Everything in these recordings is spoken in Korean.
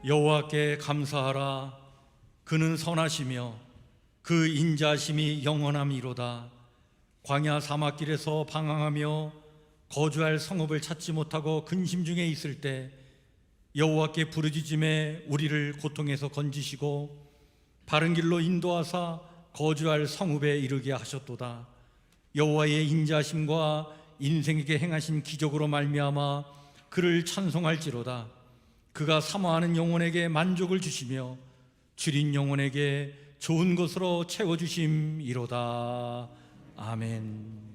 여호와께 감사하라. 그는 선하시며 그 인자심이 영원함이로다. 광야 사막길에서 방황하며 거주할 성읍을 찾지 못하고 근심 중에 있을 때 여호와께 부르짖음에 우리를 고통에서 건지시고 바른 길로 인도하사 거주할 성읍에 이르게 하셨도다. 여호와의 인자심과 인생에게 행하신 기적으로 말미암아 그를 찬송할지로다. 그가 사모하는 영혼에게 만족을 주시며 줄인 영혼에게 좋은 것으로 채워주심이로다. 아멘.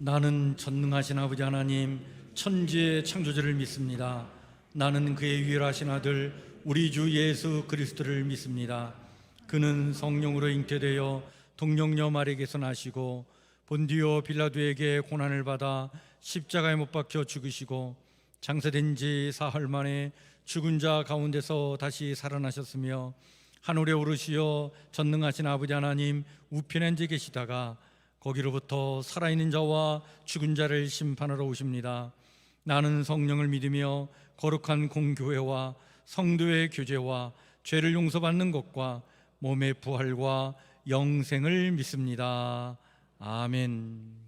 나는 전능하신 아버지 하나님, 천지의 창조주를 믿습니다. 나는 그의 유일하신 아들 우리 주 예수 그리스도를 믿습니다. 그는 성령으로 잉태되어 동정녀 마리아에게서 나시고 본디오 빌라도에게 고난을 받아 십자가에 못 박혀 죽으시고 장사된 지 사흘 만에 죽은 자 가운데서 다시 살아나셨으며 하늘에 오르시어 전능하신 아버지 하나님 우편에 앉아 계시다가 거기로부터 살아있는 자와 죽은 자를 심판하러 오십니다. 나는 성령을 믿으며 거룩한 공교회와 성도의 교제와 죄를 용서받는 것과 몸의 부활과 영생을 믿습니다. 아멘.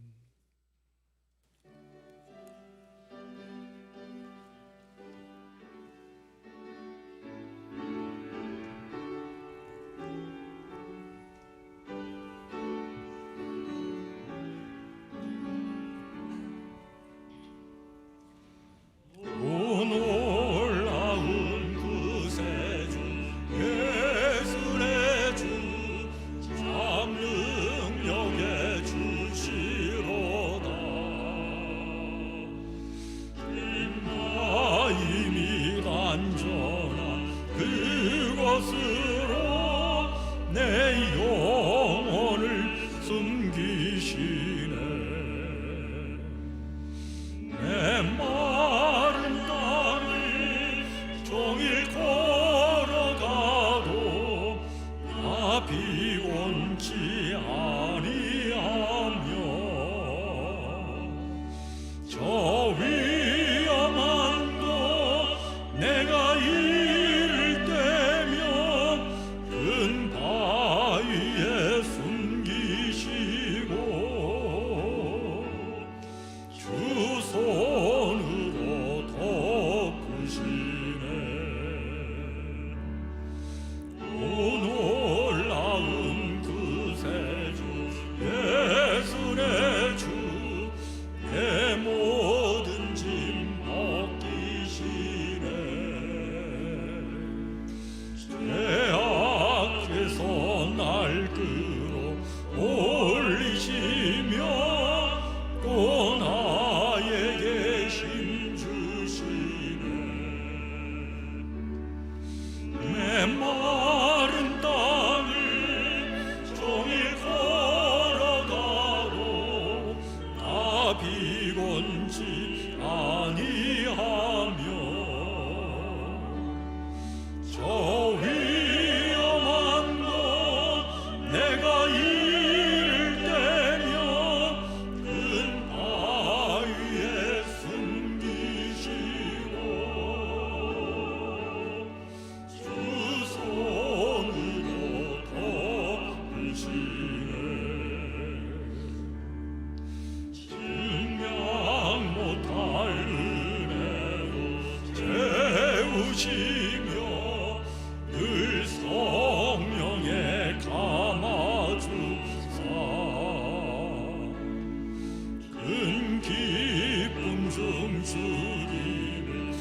큰 기쁨 좀 주리를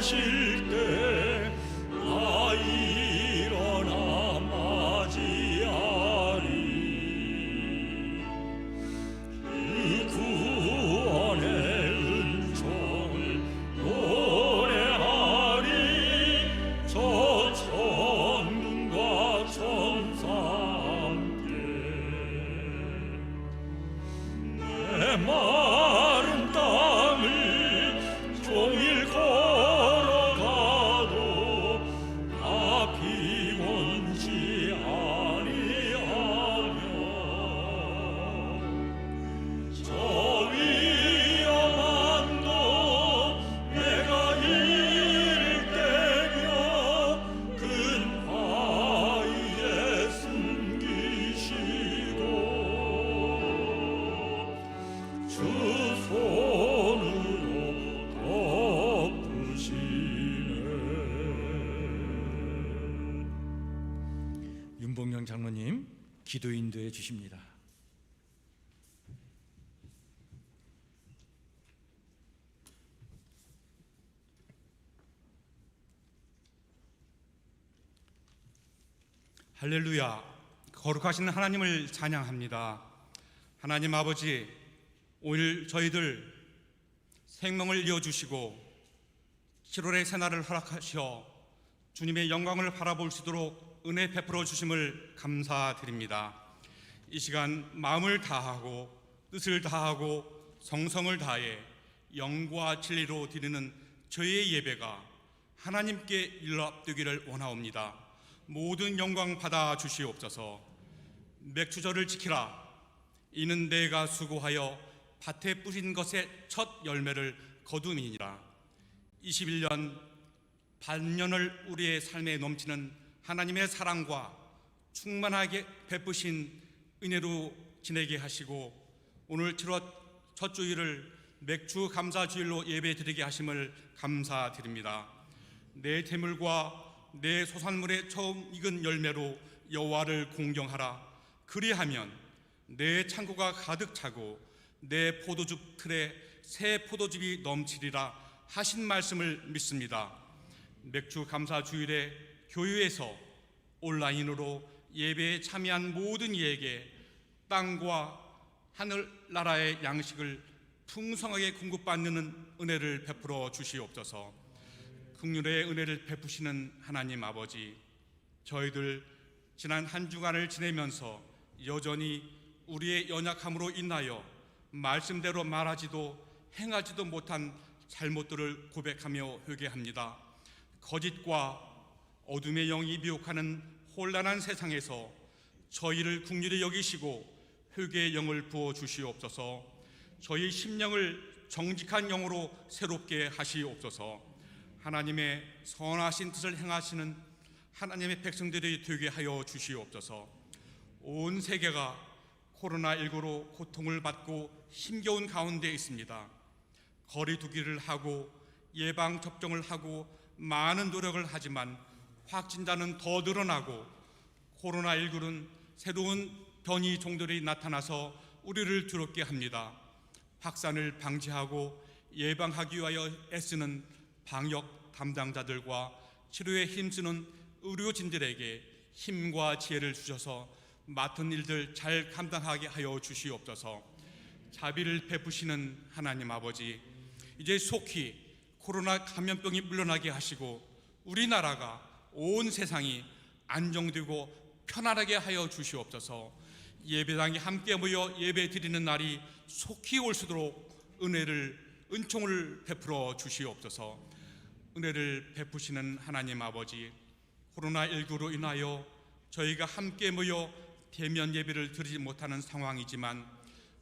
하실 때 나 일어나 맞이하리. 그 구원의 은총을 노래하리. 저 천군과 천사 함께 내 마른 땅을 종일 걸어가도 다 피곤치 아니하며 저 위험한도 내가 이를 때며 근바위에 숨기시고 주 손으로 덮으시네. 윤봉영 장로님 기도 인도해 주십니다. 할렐루야. 거룩하신 하나님을 찬양합니다. 하나님 아버지, 오늘 저희들 생명을 이어주시고 7월의 새날을 허락하시어 주님의 영광을 바라볼 수 있도록 은혜 베풀어 주심을 감사드립니다. 이 시간 마음을 다하고 뜻을 다하고 성성을 다해 영과 진리로 드리는 저희의 예배가 하나님께 일합되기를 원하옵니다. 모든 영광 받아 주시옵소서. 맥주절을 지키라. 이는 내가 수고하여 밭에 뿌린 것의 첫 열매를 거둠이니라. 21년 반년을 우리의 삶에 넘치는 하나님의 사랑과 충만하게 베푸신 은혜로 지내게 하시고 오늘 7월 첫 주일을 맥주 감사주일로 예배드리게 하심을 감사드립니다. 내 재물과 내 소산물의 처음 익은 열매로 여호와를 공경하라. 그리하면 내 창고가 가득 차고 내 포도즙 틀에 새 포도즙이 넘치리라 하신 말씀을 믿습니다. 맥주 감사 주일에 교회에서 온라인으로 예배에 참여한 모든 이에게 땅과 하늘나라의 양식을 풍성하게 공급받는 은혜를 베풀어 주시옵소서. 긍휼의 은혜를 베푸시는 하나님 아버지, 저희들 지난 한 주간을 지내면서 여전히 우리의 연약함으로 인하여 말씀대로 말하지도 행하지도 못한 잘못들을 고백하며 회개합니다. 거짓과 어둠의 영이 미혹하는 혼란한 세상에서 저희를 긍휼히 여기시고 회개의 영을 부어 주시옵소서. 저희 심령을 정직한 영으로 새롭게 하시옵소서. 하나님의 선하신 뜻을 행하시는 하나님의 백성들이 되게 하여 주시옵소서. 온 세계가 코로나19로 고통을 받고 힘겨운 가운데 있습니다. 거리 두기를 하고 예방 접종을 하고 많은 노력을 하지만 확진자는 더 늘어나고 코로나19는 새로운 변이 종들이 나타나서 우리를 두렵게 합니다. 확산을 방지하고 예방하기 위하여 애쓰는 방역 담당자들과 치료에 힘쓰는 의료진들에게 힘과 지혜를 주셔서 맡은 일들 잘 감당하게 하여 주시옵소서. 자비를 베푸시는 하나님 아버지, 이제 속히 코로나 감염병이 물러나게 하시고 우리나라가 온 세상이 안정되고 편안하게 하여 주시옵소서. 예배당에 함께 모여 예배 드리는 날이 속히 올 수 있도록 은총을 베풀어 주시옵소서. 은혜를 베푸시는 하나님 아버지, 코로나19로 인하여 저희가 함께 모여 대면 예배를 드리지 못하는 상황이지만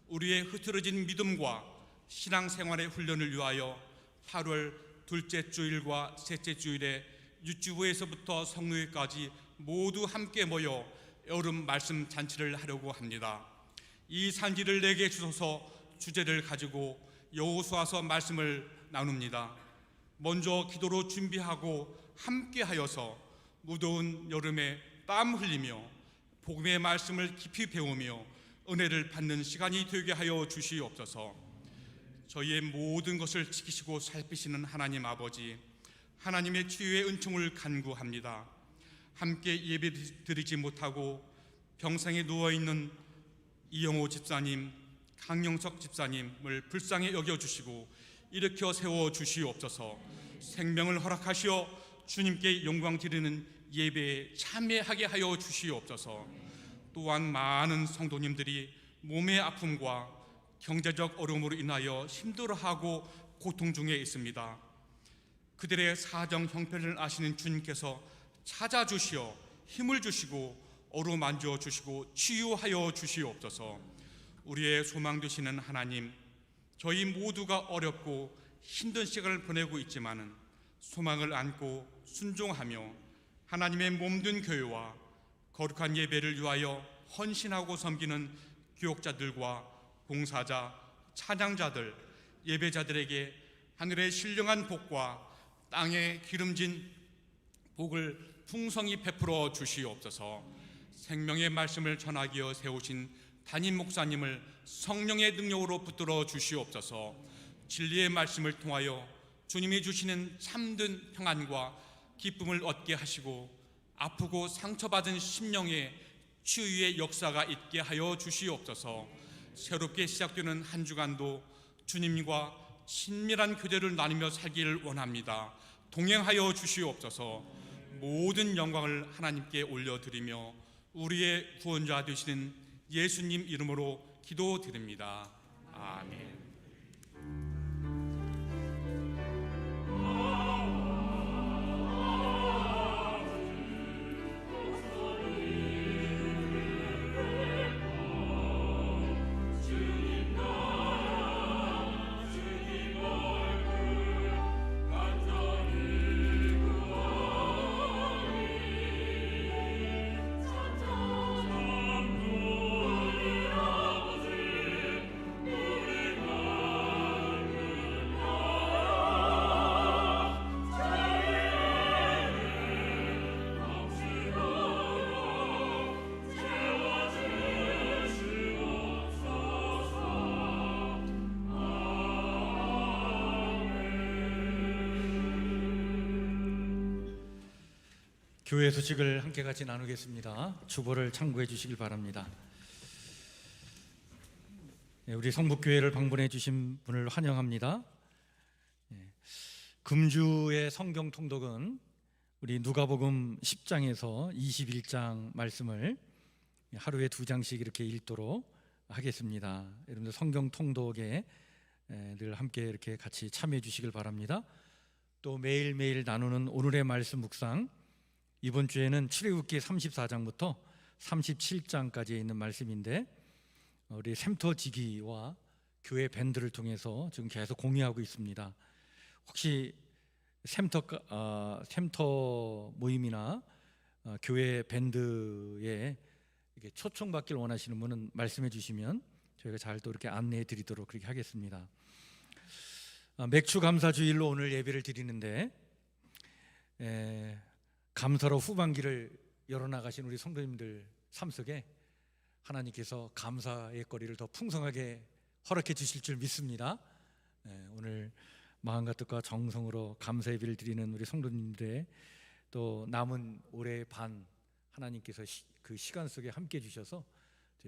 우리의 흐트러진 믿음과 신앙생활의 훈련을 위하여 8월 둘째 주일과 셋째 주일에 유치부에서부터 성노예까지 모두 함께 모여 여름 말씀 잔치를 하려고 합니다. 이 산지를 내게 주소서 주제를 가지고 여호수아서 말씀을 나눕니다. 먼저 기도로 준비하고 함께 하여서 무더운 여름에 땀 흘리며 복음의 말씀을 깊이 배우며 은혜를 받는 시간이 되게 하여 주시옵소서. 저희의 모든 것을 지키시고 살피시는 하나님 아버지, 하나님의 치유의 은총을 간구합니다. 함께 예배드리지 못하고 병상에 누워있는 이영호 집사님, 강영석 집사님을 불쌍히 여겨주시고 일으켜 세워주시옵소서. 생명을 허락하시어 주님께 영광 드리는 예배에 참여하게 하여 주시옵소서. 또한 많은 성도님들이 몸의 아픔과 경제적 어려움으로 인하여 힘들어하고 고통 중에 있습니다. 그들의 사정 형편을 아시는 주님께서 찾아주시어 힘을 주시고 어루만져 주시고 치유하여 주시옵소서. 우리의 소망 되시는 하나님, 저희 모두가 어렵고 힘든 시간을 보내고 있지만은 소망을 안고 순종하며 하나님의 몸된 교회와 거룩한 예배를 위하여 헌신하고 섬기는 교역자들과 봉사자, 찬양자들, 예배자들에게 하늘의 신령한 복과 땅에 기름진 복을 풍성히 베풀어 주시옵소서. 생명의 말씀을 전하기 위해 세우신 담임 목사님을 성령의 능력으로 붙들어 주시옵소서. 진리의 말씀을 통하여 주님이 주시는 참된 평안과 기쁨을 얻게 하시고 아프고 상처받은 심령의 치유의 역사가 있게 하여 주시옵소서. 새롭게 시작되는 한 주간도 주님과 친밀한 교제를 나누며 살기를 원합니다. 동행하여 주시옵소서. 모든 영광을 하나님께 올려드리며 우리의 구원자 되시는 예수님 이름으로 기도드립니다. 아멘. 교회 소식을 함께 같이 나누겠습니다. 주보를 참고해 주시길 바랍니다. 우리 성북교회를 방문해 주신 분을 환영합니다. 금주의 성경 통독은 우리 누가복음 10장에서 21장 말씀을 하루에 2장씩 이렇게 읽도록 하겠습니다. 여러분들 성경 통독에 늘 함께 이렇게 같이 참여해 주시길 바랍니다. 또 매일매일 나누는 오늘의 말씀 묵상, 이번 주에는 출애굽기 34장부터 37장까지 있는 말씀인데 우리 샘터지기와 교회 밴드를 통해서 지금 계속 공유하고 있습니다. 혹시 샘터 모임이나 교회 밴드에 초청받기를 원하시는 분은 말씀해 주시면 저희가 잘 또 이렇게 안내해 드리도록 그렇게 하겠습니다. 맥주 감사 주일로 오늘 예배를 드리는데 감사로 후반기를 열어나가신 우리 성도님들 삶 속에 하나님께서 감사의 거리를 더 풍성하게 허락해 주실 줄 믿습니다. 오늘 마음과 뜻과 정성으로 감사 예배를 드리는 우리 성도님들의 또 남은 올해 반 하나님께서 그 시간 속에 함께 해주셔서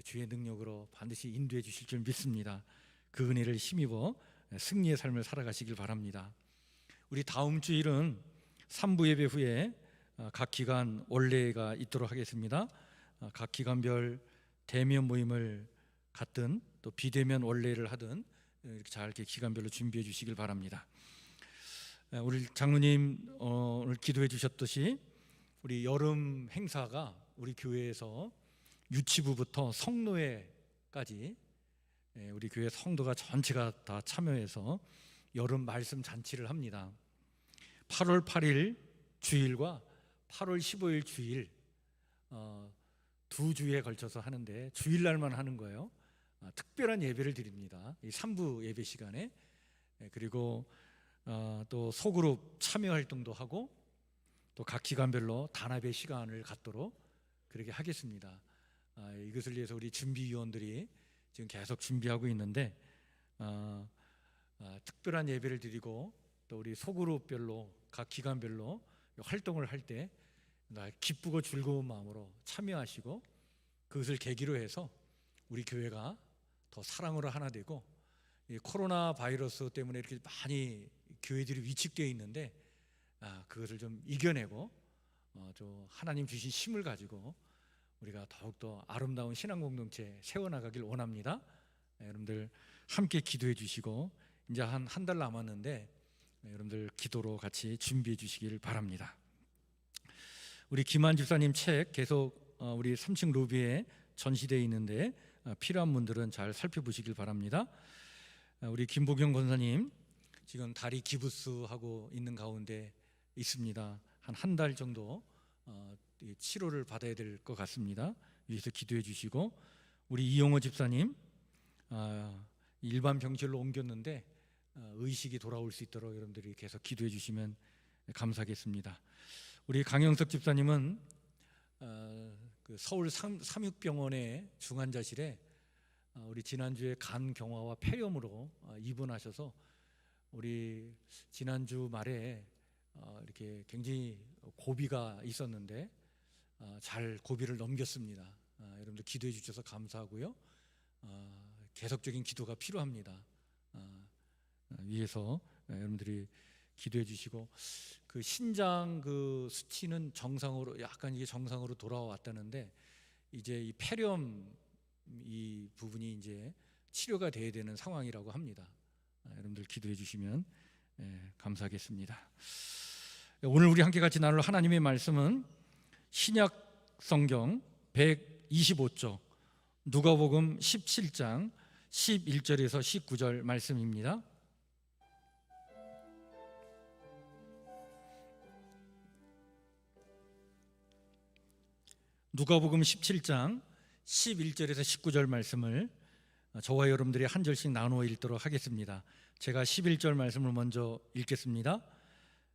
주의 능력으로 반드시 인도해 주실 줄 믿습니다. 그 은혜를 힘입어 승리의 삶을 살아가시길 바랍니다. 우리 다음 주일은 3부 예배 후에 각 기관 원례가 있도록 하겠습니다. 각 기관별 대면 모임을 갖든 또 비대면 원례를 하든 이렇게 잘 이렇게 기관별로 준비해 주시길 바랍니다. 우리 장로님 오늘 기도해 주셨듯이 우리 여름 행사가 우리 교회에서 유치부부터 성노회까지 우리 교회 성도가 전체가 다 참여해서 여름 말씀 잔치를 합니다. 8월 8일 주일과 8월 15일 주일 두 주에 걸쳐서 하는데 주일날만 하는 거예요. 특별한 예배를 드립니다. 이 3부 예배 시간에. 그리고 또 소그룹 참여 활동도 하고 또 각 기관별로 단합의 시간을 갖도록 그렇게 하겠습니다. 이것을 위해서 우리 준비위원들이 지금 계속 준비하고 있는데 특별한 예배를 드리고 또 우리 소그룹별로 각 기관별로 활동을 할 때 기쁘고 즐거운 마음으로 참여하시고 그것을 계기로 해서 우리 교회가 더 사랑으로 하나 되고 이 코로나 바이러스 때문에 이렇게 많이 교회들이 위축되어 있는데 그것을 좀 이겨내고 좀 하나님 주신 힘을 가지고 우리가 더욱더 아름다운 신앙 공동체 세워나가길 원합니다. 여러분들 함께 기도해 주시고 이제 한 달 남았는데 여러분들 기도로 같이 준비해 주시길 바랍니다. 우리 김한 집사님 책 계속 우리 3층 로비에 전시되어 있는데 필요한 분들은 잘 살펴보시길 바랍니다. 우리 김보경 권사님 지금 다리 기부스하고 있는 가운데 있습니다. 한 달 정도 치료를 받아야 될 것 같습니다. 위에서 기도해 주시고 우리 이용호 집사님 일반 병실로 옮겼는데 의식이 돌아올 수 있도록 여러분들이 계속 기도해 주시면 감사하겠습니다. 우리 강영석 집사님은 그 서울 삼육병원의 중환자실에 우리 지난주에 간 경화와 폐렴으로 입원하셔서 우리 지난주 말에 이렇게 굉장히 고비가 있었는데 잘 고비를 넘겼습니다. 여러분들 기도해 주셔서 감사하고요. 계속적인 기도가 필요합니다. 위에서 여러분들이 기도해 주시고 그 신장 그 수치는 정상으로 약간 이게 정상으로 돌아왔다는데 이제 이 폐렴 이 부분이 이제 치료가 돼야 되는 상황이라고 합니다. 여러분들 기도해 주시면 감사하겠습니다. 오늘 우리 함께 같이 나눌 하나님의 말씀은 신약 성경 125쪽 누가복음 17장 11절에서 19절 말씀입니다. 누가복음 17장 11절에서 19절 말씀을 저와 여러분들이 한 절씩 나누어 읽도록 하겠습니다. 제가 11절 말씀을 먼저 읽겠습니다.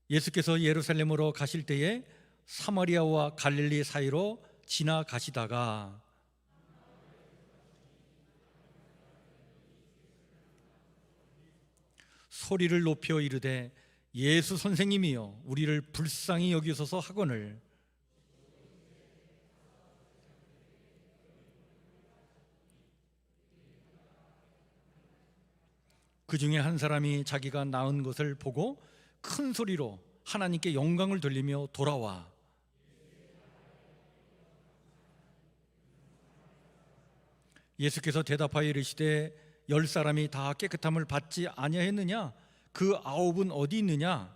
예수께서 예루살렘으로 가실 때에 사마리아와 갈릴리 사이로 지나가시다가 소리를 높여 이르되 예수 선생님이여 우리를 불쌍히 여기소서 하거늘 그 중에 한 사람이 자기가 낳은 것을 보고 큰 소리로 하나님께 영광을 돌리며 돌아와 예수께서 대답하여 이르시되 10사람이 다 깨끗함을 받지 아니하였느냐? 그 9은 어디 있느냐?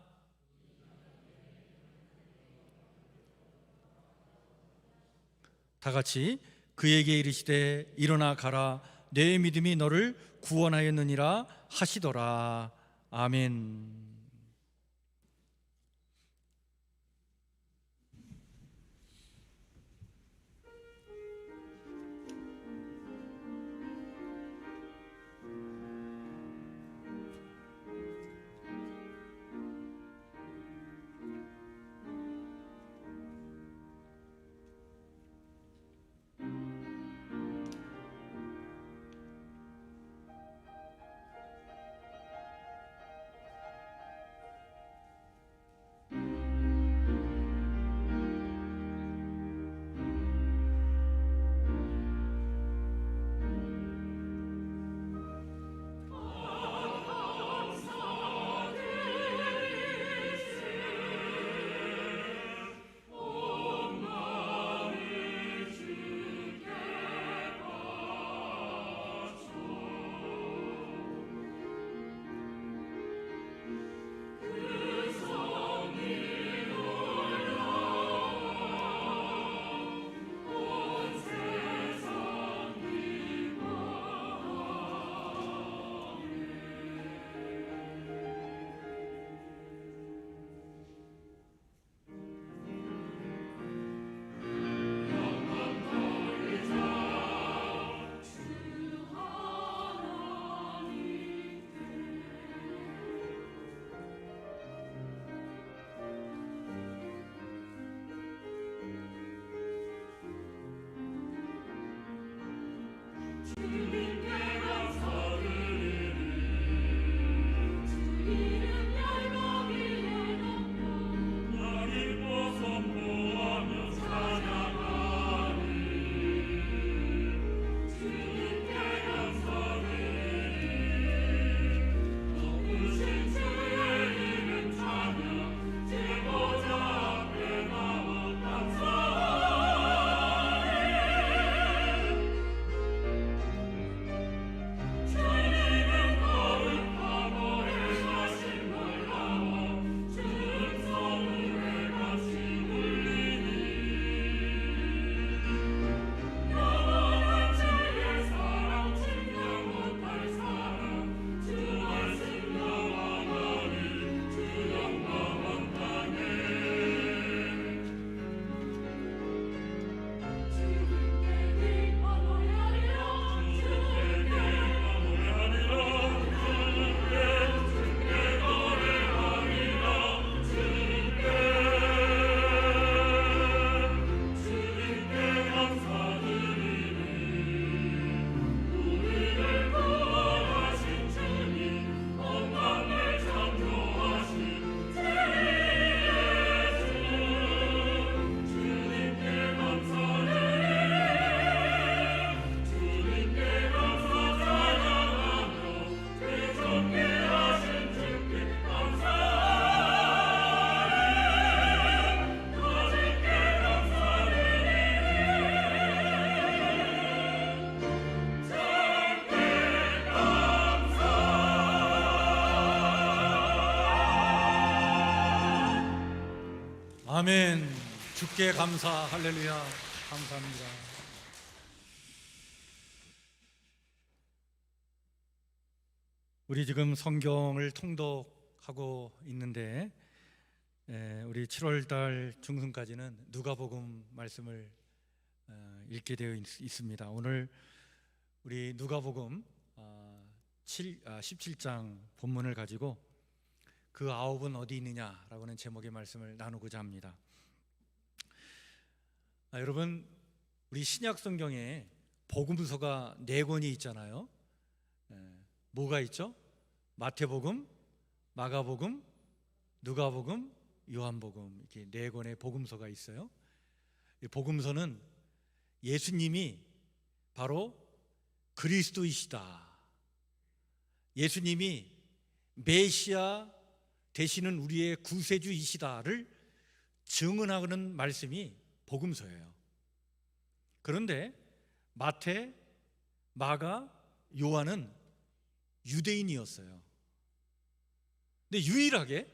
다 같이 그에게 이르시되 일어나 가라 내 믿음이 너를 구원하였느니라 하시더라. 아멘. 아멘. 주께 감사. 할렐루야. 감사합니다. 우리 지금 성경을 통독하고 있는데 우리 7월달 중순까지는 누가복음 말씀을 읽게 되어 있습니다. 오늘 우리 누가복음 17장 본문을 가지고 그 아홉은 어디 있느냐라고 하는 제목의 말씀을 나누고자 합니다. 여러분, 우리 신약 성경에 복음서가 4권이 있잖아요. 뭐가 있죠? 마태복음, 마가복음, 누가복음, 요한복음, 이렇게 4권의 복음서가 있어요. 이 복음서는 예수님이 바로 그리스도이시다, 예수님이 메시아 되시는 우리의 구세주이시다를 증언하는 말씀이 복음서예요. 그런데 마태, 마가, 요한은 유대인이었어요. 근데 유일하게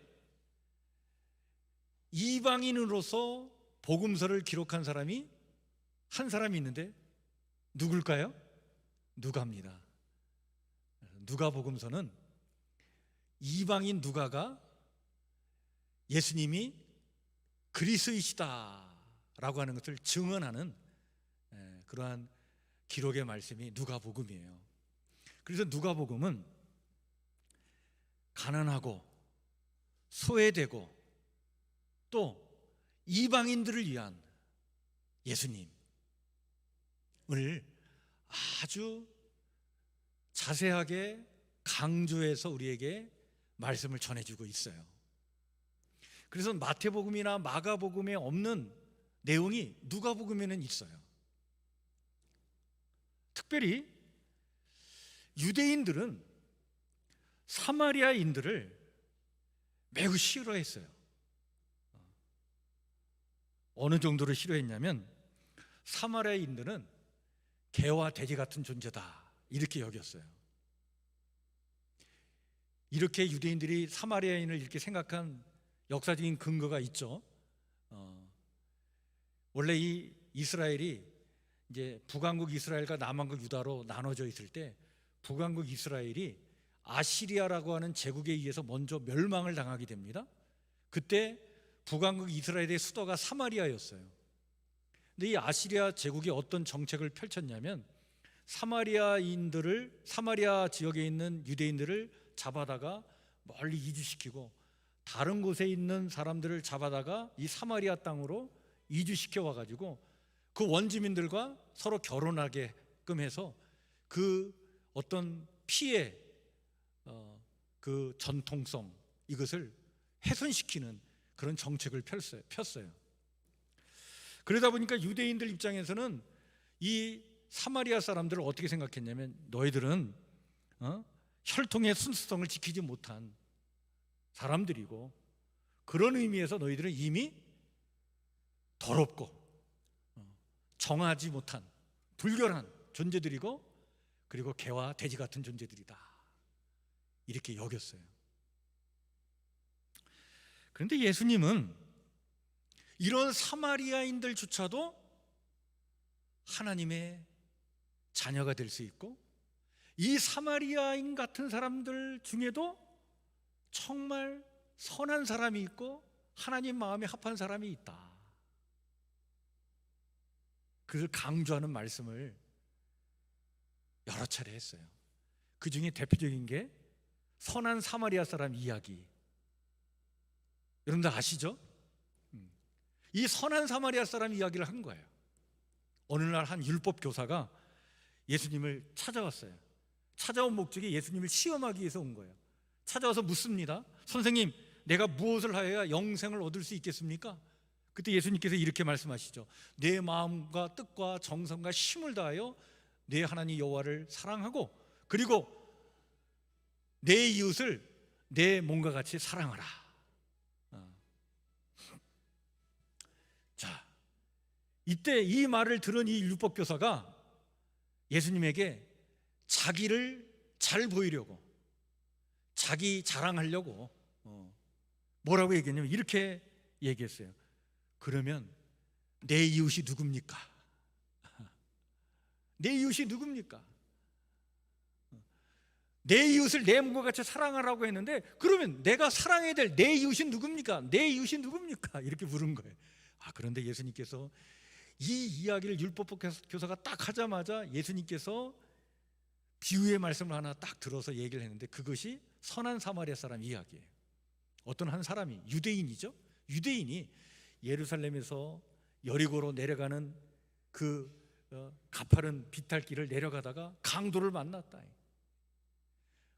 이방인으로서 복음서를 기록한 사람이 한 사람이 있는데 누굴까요? 누가입니다. 누가복음서는 이방인 누가가 예수님이 그리스도이시다라고 하는 것을 증언하는 그러한 기록의 말씀이 누가복음이에요. 그래서 누가복음은 가난하고 소외되고 또 이방인들을 위한 예수님을 아주 자세하게 강조해서 우리에게 말씀을 전해주고 있어요. 그래서 마태복음이나 마가복음에 없는 내용이 누가복음에는 있어요. 특별히 유대인들은 사마리아인들을 매우 싫어했어요. 어느 정도로 싫어했냐면 사마리아인들은 개와 돼지 같은 존재다 이렇게 여겼어요. 이렇게 유대인들이 사마리아인을 이렇게 생각한 역사적인 근거가 있죠. 원래 이 이스라엘이 이제 북왕국 이스라엘과 남왕국 유다로 나눠져 있을 때 북왕국 이스라엘이 아시리아라고 하는 제국에 의해서 먼저 멸망을 당하게 됩니다. 그때 북왕국 이스라엘의 수도가 사마리아였어요. 근데 이 아시리아 제국이 어떤 정책을 펼쳤냐면 사마리아 지역에 있는 유대인들을 잡아다가 멀리 이주시키고 다른 곳에 있는 사람들을 잡아다가 이 사마리아 땅으로 이주시켜 와가지고 그 원주민들과 서로 결혼하게끔 해서 그 어떤 피해 그 전통성 이것을 훼손시키는 그런 정책을 폈어요. 그러다 보니까 유대인들 입장에서는 이 사마리아 사람들을 어떻게 생각했냐면 너희들은 혈통의 순수성을 지키지 못한 사람들이고 그런 의미에서 너희들은 이미 더럽고 정하지 못한 불결한 존재들이고 그리고 개와 돼지 같은 존재들이다 이렇게 여겼어요. 그런데 예수님은 이런 사마리아인들조차도 하나님의 자녀가 될 수 있고 이 사마리아인 같은 사람들 중에도 정말 선한 사람이 있고 하나님 마음에 합한 사람이 있다. 그걸 강조하는 말씀을 여러 차례 했어요. 그 중에 대표적인 게 선한 사마리아 사람 이야기. 여러분들 아시죠? 이 선한 사마리아 사람 이야기를 한 거예요. 어느 날 한 율법 교사가 예수님을 찾아왔어요. 찾아온 목적이 예수님을 시험하기 위해서 온 거예요. 찾아와서 묻습니다. 선생님, 내가 무엇을 하여야 영생을 얻을 수 있겠습니까? 그때 예수님께서 이렇게 말씀하시죠. 내 마음과 뜻과 정성과 힘을 다하여 내 하나님 여호와를 사랑하고 그리고 내 이웃을 내 몸과 같이 사랑하라. 자, 이때 이 말을 들은 이 율법 교사가 예수님에게 자기를 잘 보이려고 자기 자랑하려고 뭐라고 얘기했냐면 이렇게 얘기했어요. 그러면 내 이웃이 누굽니까? 내 이웃이 누굽니까? 내 이웃을 내 몸과 같이 사랑하라고 했는데, 그러면 내가 사랑해야 될 내 이웃이 누굽니까? 내 이웃이 누굽니까? 이렇게 물은 거예요. 그런데 예수님께서 이 이야기를 율법 교사가 딱 하자마자 예수님께서 비유의 말씀을 하나 딱 들어서 얘기를 했는데, 그것이 선한 사마리아 사람 이야기예요. 어떤 한 사람이, 유대인이죠. 유대인이 예루살렘에서 여리고로 내려가는 그 가파른 비탈길을 내려가다가 강도를 만났다.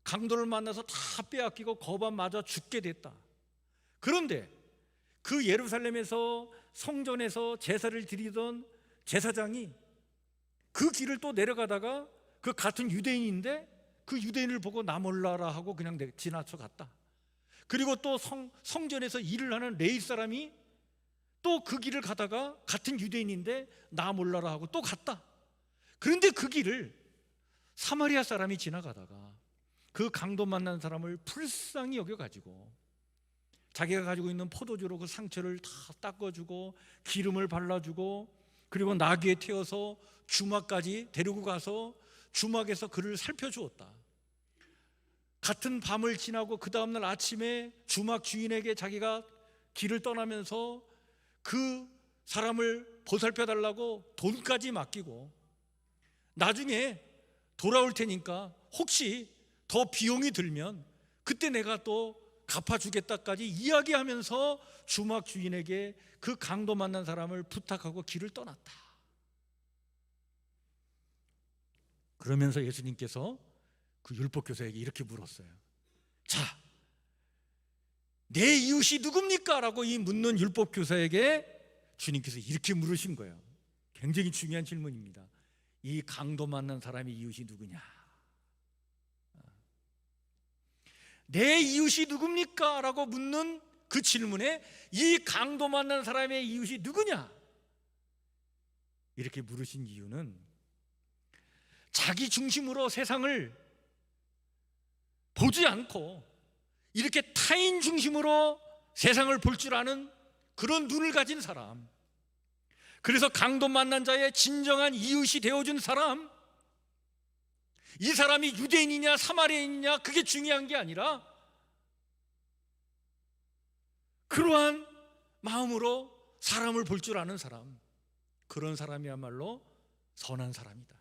강도를 만나서 다 빼앗기고 거반 맞아 죽게 됐다. 그런데 그 예루살렘에서 성전에서 제사를 드리던 제사장이 그 길을 또 내려가다가 그 같은 유대인인데 그 유대인을 보고 나 몰라라 하고 그냥 지나쳐 갔다. 그리고 또 성전에서 일을 하는 레위 사람이 또 그 길을 가다가 같은 유대인인데 나 몰라라 하고 또 갔다. 그런데 그 길을 사마리아 사람이 지나가다가 그 강도 만난 사람을 불쌍히 여겨가지고 자기가 가지고 있는 포도주로 그 상처를 다 닦아주고 기름을 발라주고 그리고 나귀에 태워서 주막까지 데리고 가서 주막에서 그를 살펴주었다. 같은 밤을 지나고 그 다음날 아침에 주막 주인에게 자기가 길을 떠나면서 그 사람을 보살펴달라고 돈까지 맡기고 나중에 돌아올 테니까 혹시 더 비용이 들면 그때 내가 또 갚아주겠다까지 이야기하면서 주막 주인에게 그 강도 만난 사람을 부탁하고 길을 떠났다. 그러면서 예수님께서 그 율법교사에게 이렇게 물었어요. 자, 내 이웃이 누굽니까? 라고 이 묻는 율법교사에게 주님께서 이렇게 물으신 거예요. 굉장히 중요한 질문입니다. 이 강도 만난 사람의 이웃이 누구냐? 내 이웃이 누굽니까? 라고 묻는 그 질문에 이 강도 만난 사람의 이웃이 누구냐? 이렇게 물으신 이유는 자기 중심으로 세상을 보지 않고 이렇게 타인 중심으로 세상을 볼 줄 아는 그런 눈을 가진 사람, 그래서 강도 만난 자의 진정한 이웃이 되어준 사람, 이 사람이 유대인이냐 사마리아인이냐 그게 중요한 게 아니라 그러한 마음으로 사람을 볼 줄 아는 사람, 그런 사람이야말로 선한 사람이다.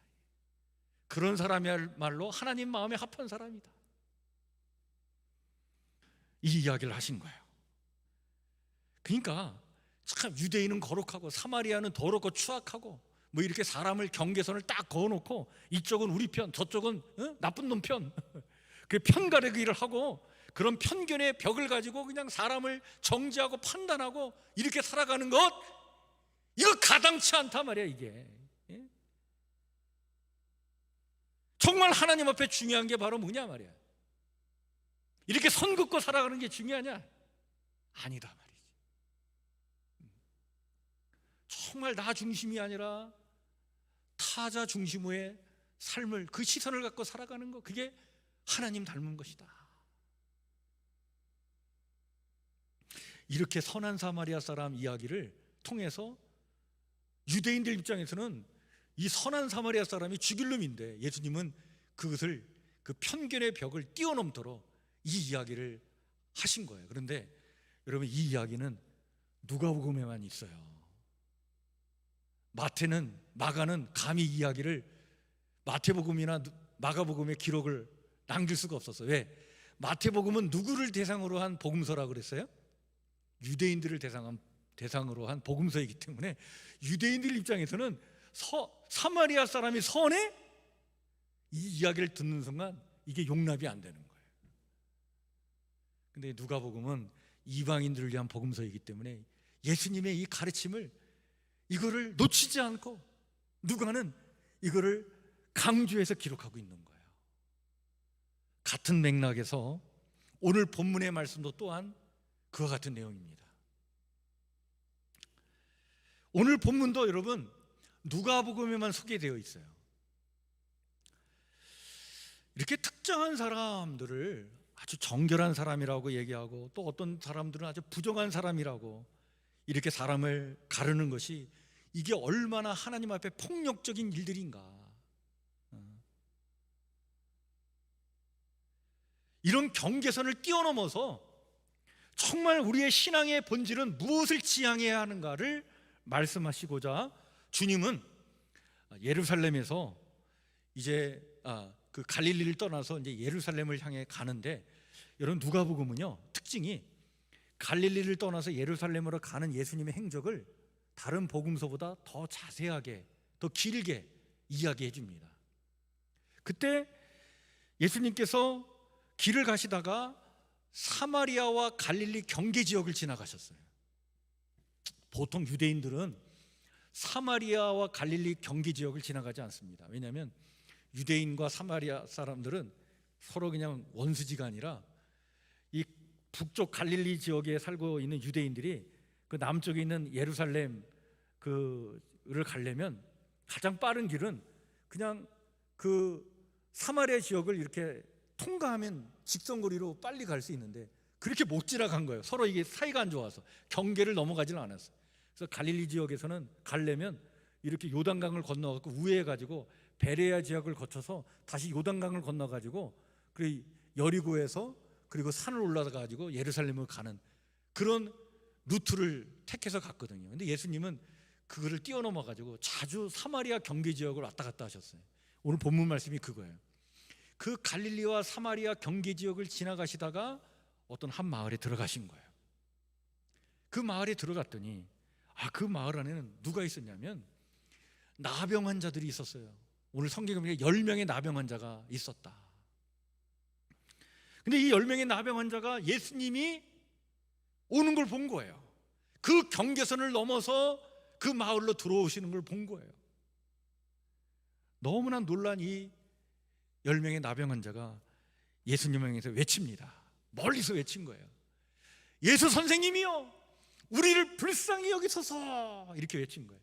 그런 사람이야말로 하나님 마음에 합한 사람이다. 이 이야기를 하신 거예요. 그러니까 참 유대인은 거룩하고 사마리아는 더럽고 추악하고 뭐 이렇게 사람을 경계선을 딱 그어놓고 이쪽은 우리 편, 저쪽은 나쁜 놈 편, 그 편가르기를 하고 그런 편견의 벽을 가지고 그냥 사람을 정죄하고 판단하고 이렇게 살아가는 것, 이거 가당치 않단 말이야. 이게 정말 하나님 앞에 중요한 게 바로 뭐냐 말이야. 이렇게 선 긋고 살아가는 게 중요하냐? 아니다 말이지. 정말 나 중심이 아니라 타자 중심의 삶을, 그 시선을 갖고 살아가는 것, 그게 하나님 닮은 것이다. 이렇게 선한 사마리아 사람 이야기를 통해서 유대인들 입장에서는 이 선한 사마리아 사람이 죽일 놈인데 예수님은 그것을, 그 편견의 벽을 뛰어넘도록 이 이야기를 하신 거예요. 그런데 여러분, 이 이야기는 누가복음에만 있어요. 마태는, 마가는 감히 이 이야기를 마태복음이나 마가복음의 기록을 남길 수가 없었어요. 왜? 마태복음은 누구를 대상으로 한 복음서라고 그랬어요? 유대인들을 대상으로 한 복음서이기 때문에 유대인들 입장에서는 사마리아 사람이 선해? 이 이야기를 듣는 순간 이게 용납이 안 되는 거예요. 근데 누가복음은 이방인들을 위한 복음서이기 때문에 예수님의 이 가르침을, 이거를 놓치지 않고 누가는 이거를 강조해서 기록하고 있는 거예요. 같은 맥락에서 오늘 본문의 말씀도 또한 그와 같은 내용입니다. 오늘 본문도 여러분 누가복음에만 소개되어 있어요. 이렇게 특정한 사람들을 아주 정결한 사람이라고 얘기하고 또 어떤 사람들은 아주 부정한 사람이라고 이렇게 사람을 가르는 것이 이게 얼마나 하나님 앞에 폭력적인 일들인가. 이런 경계선을 뛰어넘어서 정말 우리의 신앙의 본질은 무엇을 지향해야 하는가를 말씀하시고자 주님은 예루살렘에서 이제 그 갈릴리를 떠나서 이제 예루살렘을 향해 가는데, 여러분 누가복음은요 특징이 갈릴리를 떠나서 예루살렘으로 가는 예수님의 행적을 다른 복음서보다 더 자세하게, 더 길게 이야기해 줍니다. 그때 예수님께서 길을 가시다가 사마리아와 갈릴리 경계 지역을 지나가셨어요. 보통 유대인들은 사마리아와 갈릴리 경계 지역을 지나가지 않습니다. 왜냐하면 유대인과 사마리아 사람들은 서로 그냥 원수지가 아니라 이 북쪽 갈릴리 지역에 살고 있는 유대인들이 그 남쪽에 있는 예루살렘 그를 가려면 가장 빠른 길은 그냥 그 사마리아 지역을 이렇게 통과하면 직선거리로 빨리 갈 수 있는데 그렇게 못 지나간 거예요. 서로 이게 사이가 안 좋아서 경계를 넘어가지는 않았어요. 그래서 갈릴리 지역에서는 가려면 이렇게 요단강을 건너가지고 우회해가지고 베레아 지역을 거쳐서 다시 요단강을 건너가지고 그 여리고에서 그리고 산을 올라가가지고 예루살렘을 가는 그런 루트를 택해서 갔거든요. 근데 예수님은 그거를 뛰어넘어가지고 자주 사마리아 경계 지역을 왔다 갔다 하셨어요. 오늘 본문 말씀이 그거예요. 그 갈릴리와 사마리아 경계 지역을 지나가시다가 어떤 한 마을에 들어가신 거예요. 그 마을에 들어갔더니 그 마을 안에는 누가 있었냐면 나병 환자들이 있었어요. 오늘 성경에 보니까 10명의 나병 환자가 있었다. 근데 이 10명의 나병 환자가 예수님이 오는 걸 본 거예요. 그 경계선을 넘어서 그 마을로 들어오시는 걸 본 거예요. 너무나 놀란 이 10명의 나병 환자가 예수님을 향해서 외칩니다. 멀리서 외친 거예요. 예수 선생님이요, 우리를 불쌍히 여기소서. 이렇게 외친 거예요.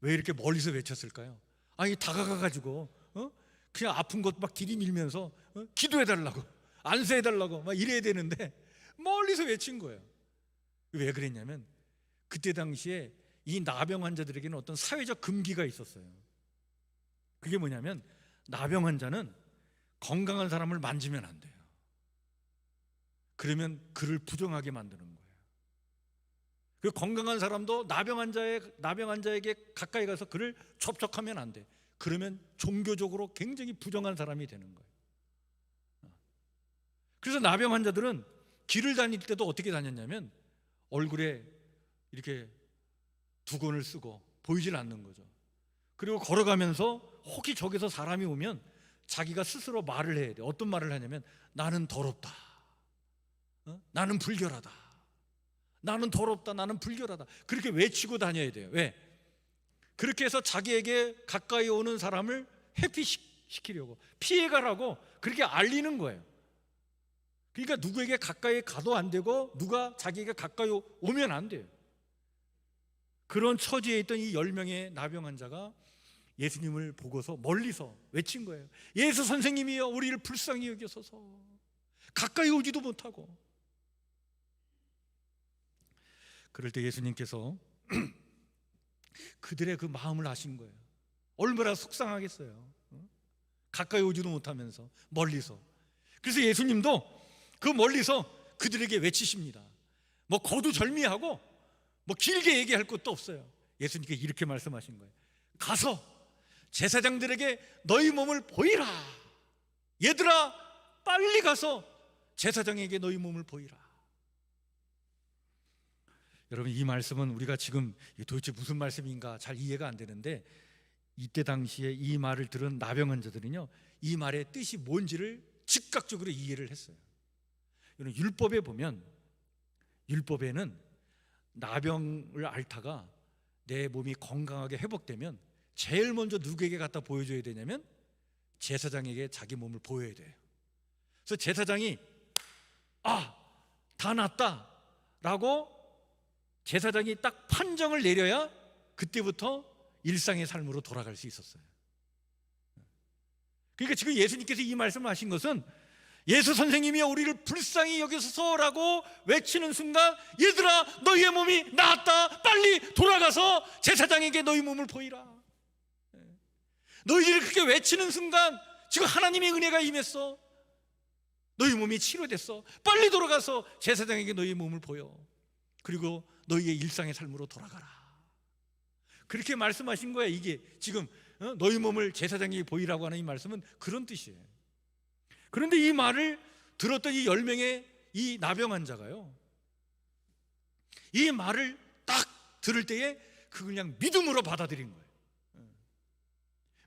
왜 이렇게 멀리서 외쳤을까요? 아니 다가가가지고 그냥 아픈 것 막 들이밀면서 기도해달라고, 안수해달라고 막 이래야 되는데 멀리서 외친 거예요. 왜 그랬냐면 그때 당시에 이 나병 환자들에게는 어떤 사회적 금기가 있었어요. 그게 뭐냐면 나병 환자는 건강한 사람을 만지면 안 돼요. 그러면 그를 부정하게 만드는 거예요. 그 건강한 사람도 나병 환자에게 가까이 가서 그를 접촉하면 안 돼. 그러면 종교적으로 굉장히 부정한 사람이 되는 거예요. 그래서 나병 환자들은 길을 다닐 때도 어떻게 다녔냐면 얼굴에 이렇게 두건을 쓰고 보이질 않는 거죠. 그리고 걸어가면서 혹시 저기서 사람이 오면 자기가 스스로 말을 해야 돼. 어떤 말을 하냐면 나는 더럽다, 나는 불결하다, 나는 더럽다, 나는 불결하다, 그렇게 외치고 다녀야 돼요. 왜? 그렇게 해서 자기에게 가까이 오는 사람을 회피시키려고, 피해가라고 그렇게 알리는 거예요. 그러니까 누구에게 가까이 가도 안 되고 누가 자기에게 가까이 오면 안 돼요. 그런 처지에 있던 이 10명의 나병 환자가 예수님을 보고서 멀리서 외친 거예요. 예수 선생님이여, 우리를 불쌍히 여기소서. 가까이 오지도 못하고. 그럴 때 예수님께서 그들의 그 마음을 아신 거예요. 얼마나 속상하겠어요. 가까이 오지도 못하면서 멀리서. 그래서 예수님도 그 멀리서 그들에게 외치십니다. 뭐 거두절미하고 뭐 길게 얘기할 것도 없어요. 예수님께 이렇게 말씀하신 거예요. 가서 제사장들에게 너희 몸을 보이라. 얘들아, 빨리 가서 제사장에게 너희 몸을 보이라. 여러분, 이 말씀은 우리가 지금 도대체 무슨 말씀인가 잘 이해가 안 되는데, 이때 당시에 이 말을 들은 나병 환자들은요, 이 말의 뜻이 뭔지를 즉각적으로 이해를 했어요. 율법에 보면, 율법에는 나병을 앓다가 내 몸이 건강하게 회복되면 제일 먼저 누구에게 갖다 보여줘야 되냐면 제사장에게 자기 몸을 보여야 돼요. 그래서 제사장이 다 낫다 라고 제사장이 딱 판정을 내려야 그때부터 일상의 삶으로 돌아갈 수 있었어요. 그러니까 지금 예수님께서 이 말씀을 하신 것은 예수 선생님이 우리를 불쌍히 여기소서라고 외치는 순간, 얘들아 너희의 몸이 나았다, 빨리 돌아가서 제사장에게 너희 몸을 보이라. 너희들이 그렇게 외치는 순간 지금 하나님의 은혜가 임했어. 너희 몸이 치료됐어. 빨리 돌아가서 제사장에게 너희 몸을 보여. 그리고 너희의 일상의 삶으로 돌아가라. 그렇게 말씀하신 거야. 이게 지금 너희 몸을 제사장에게 보이라고 하는 이 말씀은 그런 뜻이에요. 그런데 이 말을 들었던 이 10명의 이 나병 환자가요, 이 말을 딱 들을 때에 그걸 그냥 믿음으로 받아들인 거예요.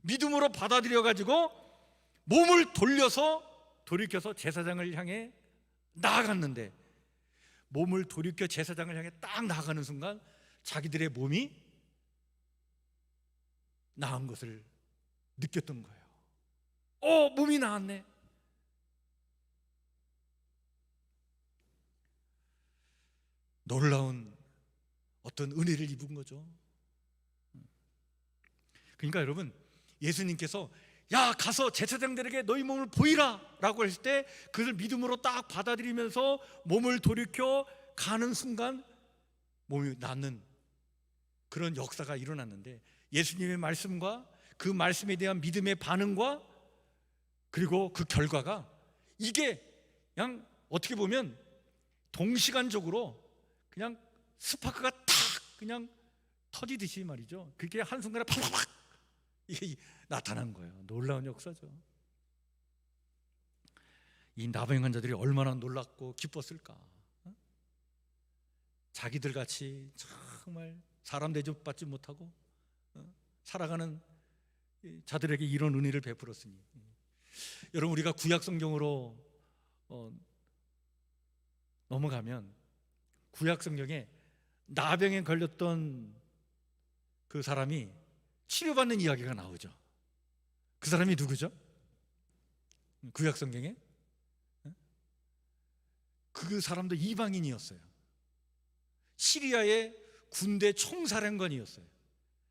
믿음으로 받아들여 가지고 몸을 돌이켜서 제사장을 향해 나아갔는데, 몸을 돌이켜 제사장을 향해 딱 나아가는 순간 자기들의 몸이 나은 것을 느꼈던 거예요. 몸이 나았네. 놀라운 어떤 은혜를 입은 거죠. 그러니까 여러분, 예수님께서 야 가서 제사장들에게 너희 몸을 보이라 라고 했을 때 그걸 믿음으로 딱 받아들이면서 몸을 돌이켜 가는 순간 몸이 낫는 그런 역사가 일어났는데, 예수님의 말씀과 그 말씀에 대한 믿음의 반응과 그리고 그 결과가, 이게 그냥 어떻게 보면 동시간적으로 그냥 스파크가 탁 그냥 터지듯이 말이죠. 그게 한순간에 팍팍팍 이게 나타난 거예요. 놀라운 역사죠. 이 나병 환자들이 얼마나 놀랐고 기뻤을까. 자기들 같이 정말 사람 대접받지 못하고 살아가는 자들에게 이런 은혜를 베풀었으니, 여러분 우리가 구약 성경으로 넘어가면 구약 성경에 나병에 걸렸던 그 사람이 치료받는 이야기가 나오죠. 그 사람이 누구죠? 구약 성경에 그 사람도 이방인이었어요. 시리아의 군대 총사령관이었어요.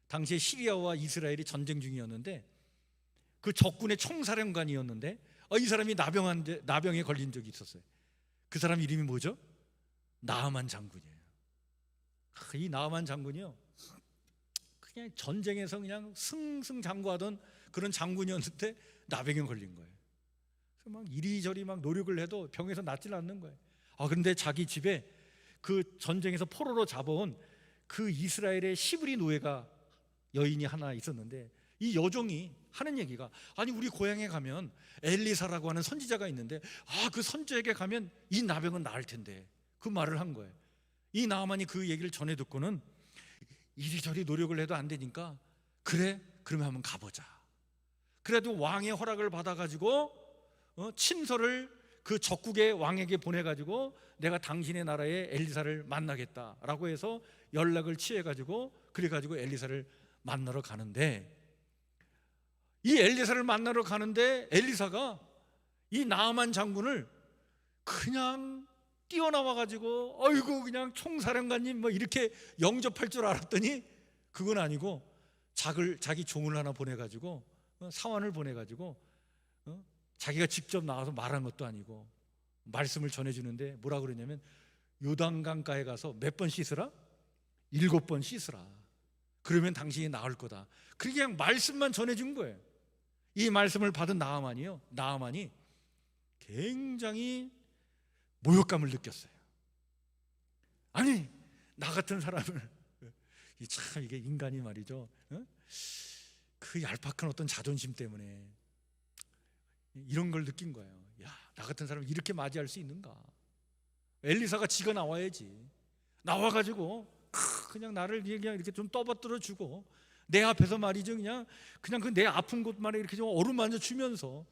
당시에 시리아와 이스라엘이 전쟁 중이었는데 그 적군의 총사령관이었는데 이 사람이 나병에 걸린 적이 있었어요. 그 사람 이름이 뭐죠? 나아만 장군이에요. 이 나아만 장군이요, 그냥 전쟁에서 그냥 승승장구하던 그런 장군이었는데 나병에 걸린 거예요. 그래서 막 이리저리 막 노력을 해도 병에서 낫질 않는 거예요. 그런데 자기 집에 그 전쟁에서 포로로 잡아온 그 이스라엘의 시브리 노예가 여인이 하나 있었는데, 이 여종이 하는 얘기가, 아니 우리 고향에 가면 엘리사라고 하는 선지자가 있는데 그 선지자에게 가면 이 나병은 나을 텐데, 그 말을 한 거예요. 이 나아만이 그 얘기를 전해 듣고는 이리저리 노력을 해도 안 되니까, 그래 그러면 한번 가보자. 그래도 왕의 허락을 받아가지고 친서를 그 적국의 왕에게 보내가지고 내가 당신의 나라의 엘리사를 만나겠다라고 해서 연락을 취해가지고 그래가지고 엘리사를 만나러 가는데, 이 엘리사를 만나러 가는데 엘리사가 이 나아만 장군을 그냥 뛰어나와가지고 어이구 그냥 총사령관님 뭐 이렇게 영접할 줄 알았더니 그건 아니고 자기 종을 하나 보내가지고 사환을 보내가지고 자기가 직접 나와서 말한 것도 아니고 말씀을 전해주는데 뭐라 그러냐면, 요단강가에 가서 몇 번 씻으라? 7번 씻으라. 그러면 당신이 나을 거다. 그렇게 그냥 말씀만 전해준 거예요. 이 말씀을 받은 나아만이 굉장히 모욕감을 느꼈어요. 아니 나 같은 사람을, 참 이게 인간이 말이죠, 그 얄팍한 어떤 자존심 때문에 이런 걸 느낀 거예요. 나 같은 사람을 이렇게 맞이할 수 있는가? 엘리사가 지가 나와야지. 나와가지고 그냥 나를 그냥 이렇게 좀 떠받들어 주고 내 앞에서 말이죠, 그냥 그 내 아픈 곳만 이렇게 좀 어루만져 주면서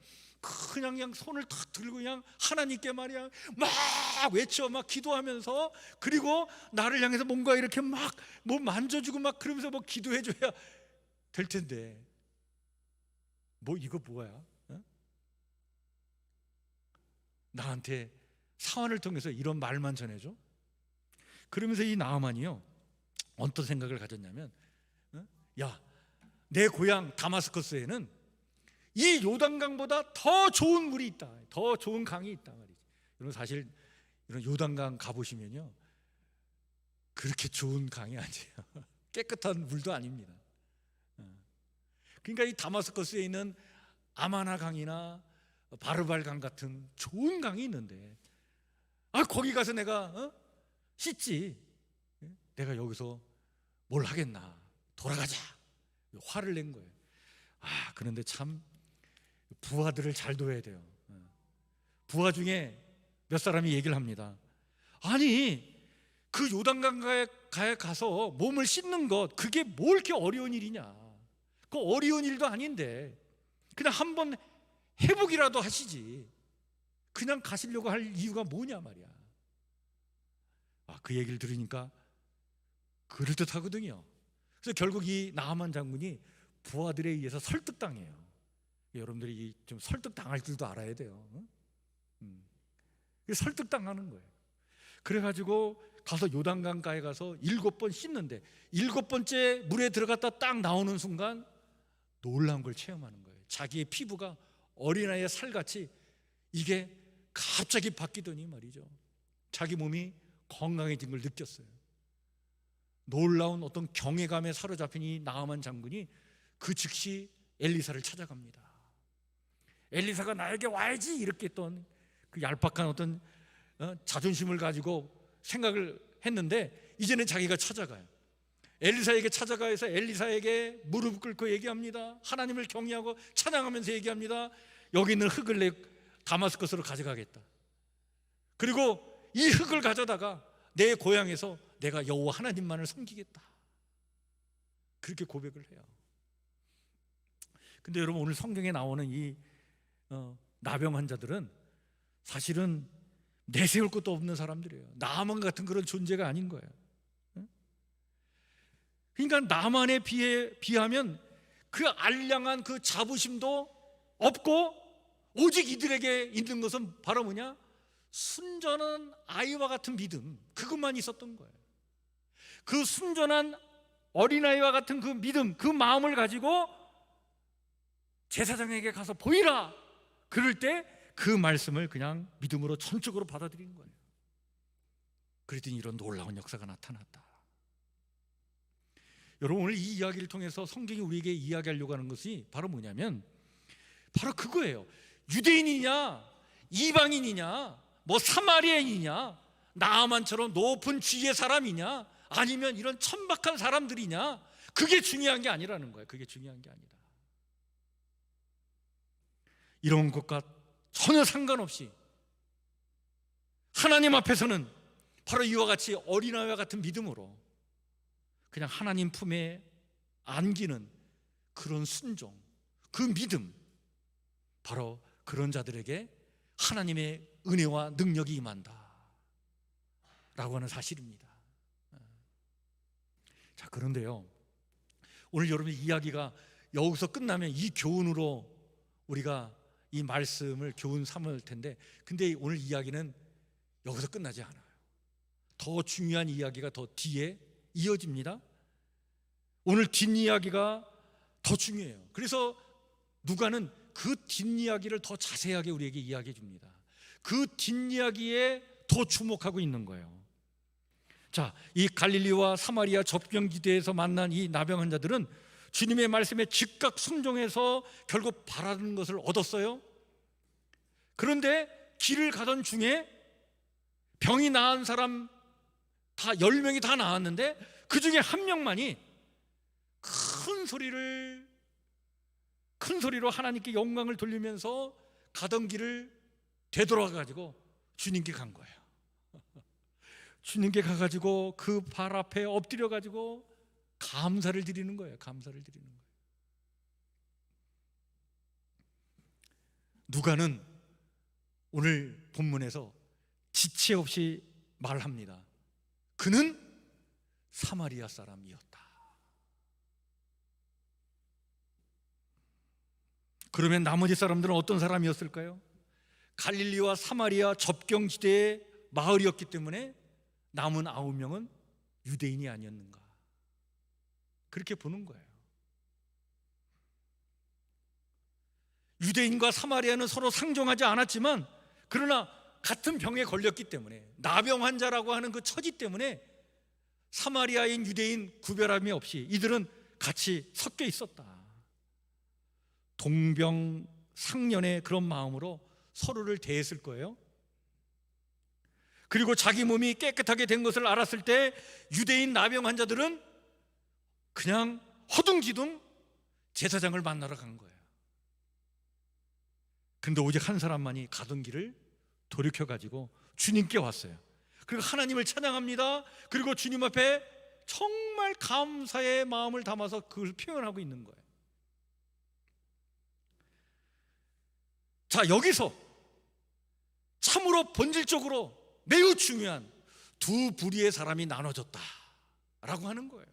그냥 손을 탁 들고 그냥 하나님께 말이야 막 외쳐 막 기도하면서, 그리고 나를 향해서 뭔가 이렇게 막 뭐 만져주고 막 그러면서 뭐 기도해줘야 될 텐데, 뭐 이거 뭐야? 나한테 사환을 통해서 이런 말만 전해줘? 그러면서 이 나아만이요 어떤 생각을 가졌냐면, 야 내 고향 다마스커스에는 이 요단강보다 더 좋은 물이 있다, 더 좋은 강이 있다 말이지. 여러분 사실 이런 요단강 가보시면요, 그렇게 좋은 강이 아니에요. 깨끗한 물도 아닙니다. 그러니까 이 다마스커스에 있는 아마나 강이나 바르발 강 같은 좋은 강이 있는데, 거기 가서 내가 씻지, 내가 여기서 뭘 하겠나, 돌아가자, 화를 낸 거예요. 그런데 참 부하들을 잘 둬야 돼요. 부하 중에 몇 사람이 얘기를 합니다. 아니, 그 요단강가에 가서 몸을 씻는 것, 그게 뭘 이렇게 어려운 일이냐, 그 어려운 일도 아닌데 그냥 한번 해보기라도 하시지, 그냥 가시려고 할 이유가 뭐냐 말이야. 그 얘기를 들으니까 그럴듯하거든요. 그래서 결국 이 나하만 장군이 부하들에 의해서 설득당해요. 여러분들이 좀 설득당할 줄도 알아야 돼요. 설득당하는 거예요. 그래가지고 가서 요단강가에 가서 7번 씻는데 7번째 물에 들어갔다 딱 나오는 순간 놀라운 걸 체험하는 거예요. 자기의 피부가 어린아이의 살같이 이게 갑자기 바뀌더니 말이죠, 자기 몸이 건강해진 걸 느꼈어요. 놀라운 어떤 경외감에 사로잡힌 이 나하만 장군이 그 즉시 엘리사를 찾아갑니다. 엘리사가 나에게 와야지 이렇게 했던 그 얄팍한 어떤 자존심을 가지고 생각을 했는데, 이제는 자기가 찾아가요. 엘리사에게 찾아가서 엘리사에게 무릎 꿇고 얘기합니다. 하나님을 경외하고 찬양하면서 얘기합니다. 여기 있는 흙을 내 다마스커스로 가져가겠다. 그리고 이 흙을 가져다가 내 고향에서 내가 여호와 하나님만을 섬기겠다, 그렇게 고백을 해요. 근데 여러분, 오늘 성경에 나오는 이 나병 환자들은 사실은 내세울 것도 없는 사람들이에요. 나만 같은 그런 존재가 아닌 거예요. 그러니까 나만에 비하면 그 알량한 그 자부심도 없고, 오직 이들에게 있는 것은 바로 뭐냐? 순전한 아이와 같은 믿음, 그것만 있었던 거예요. 그 순전한 어린아이와 같은 그 믿음, 그 마음을 가지고 제사장에게 가서 보이라, 그럴 때 그 말씀을 그냥 믿음으로 전적으로 받아들이는 거예요. 그랬더니 이런 놀라운 역사가 나타났다. 여러분, 오늘 이 이야기를 통해서 성경이 우리에게 이야기하려고 하는 것이 바로 뭐냐면, 바로 그거예요. 유대인이냐 이방인이냐, 뭐 사마리아인이냐, 나아만처럼 높은 지위의 사람이냐, 아니면 이런 천박한 사람들이냐, 그게 중요한 게 아니라는 거예요. 그게 중요한 게 아니다. 이런 것과 전혀 상관없이 하나님 앞에서는 바로 이와 같이 어린아이와 같은 믿음으로 그냥 하나님 품에 안기는 그런 순종, 그 믿음, 바로 그런 자들에게 하나님의 은혜와 능력이 임한다 라고 하는 사실입니다. 자, 그런데요, 오늘 여러분의 이야기가 여기서 끝나면 이 교훈으로 우리가 이 말씀을 교훈 삼을 텐데, 근데 오늘 이야기는 여기서 끝나지 않아요. 더 중요한 이야기가 더 뒤에 이어집니다. 오늘 뒷이야기가 더 중요해요. 그래서 누가는 그 뒷이야기를 더 자세하게 우리에게 이야기해 줍니다. 그 뒷이야기에 더 주목하고 있는 거예요. 자, 이 갈릴리와 사마리아 접경지대에서 만난 이 나병 환자들은 주님의 말씀에 즉각 순종해서 결국 바라는 것을 얻었어요. 그런데 길을 가던 중에 병이 나은 사람 다 10명이 다 나았는데 그 중에 한 명만이 큰 소리로 하나님께 영광을 돌리면서 가던 길을 되돌아가지고 주님께 간 거예요. 주님께 가가지고 그 발 앞에 엎드려가지고 감사를 드리는 거예요. 감사를 드리는 거예요. 누가는 오늘 본문에서 지체 없이 말합니다. 그는 사마리아 사람이었다. 그러면 나머지 사람들은 어떤 사람이었을까요? 갈릴리와 사마리아 접경지대의 마을이었기 때문에 남은 9명은 유대인이 아니었는가, 그렇게 보는 거예요. 유대인과 사마리아는 서로 상종하지 않았지만 그러나 같은 병에 걸렸기 때문에, 나병 환자라고 하는 그 처지 때문에 사마리아인 유대인 구별함이 없이 이들은 같이 섞여 있었다. 동병상련의 그런 마음으로 서로를 대했을 거예요. 그리고 자기 몸이 깨끗하게 된 것을 알았을 때 유대인 나병 환자들은 그냥 허둥지둥 제사장을 만나러 간 거예요. 근데 오직 한 사람만이 가던 길을 돌이켜가지고 주님께 왔어요. 그리고 하나님을 찬양합니다. 그리고 주님 앞에 정말 감사의 마음을 담아서 그걸 표현하고 있는 거예요. 자, 여기서 참으로 본질적으로 매우 중요한 두 부류의 사람이 나눠졌다라고 하는 거예요.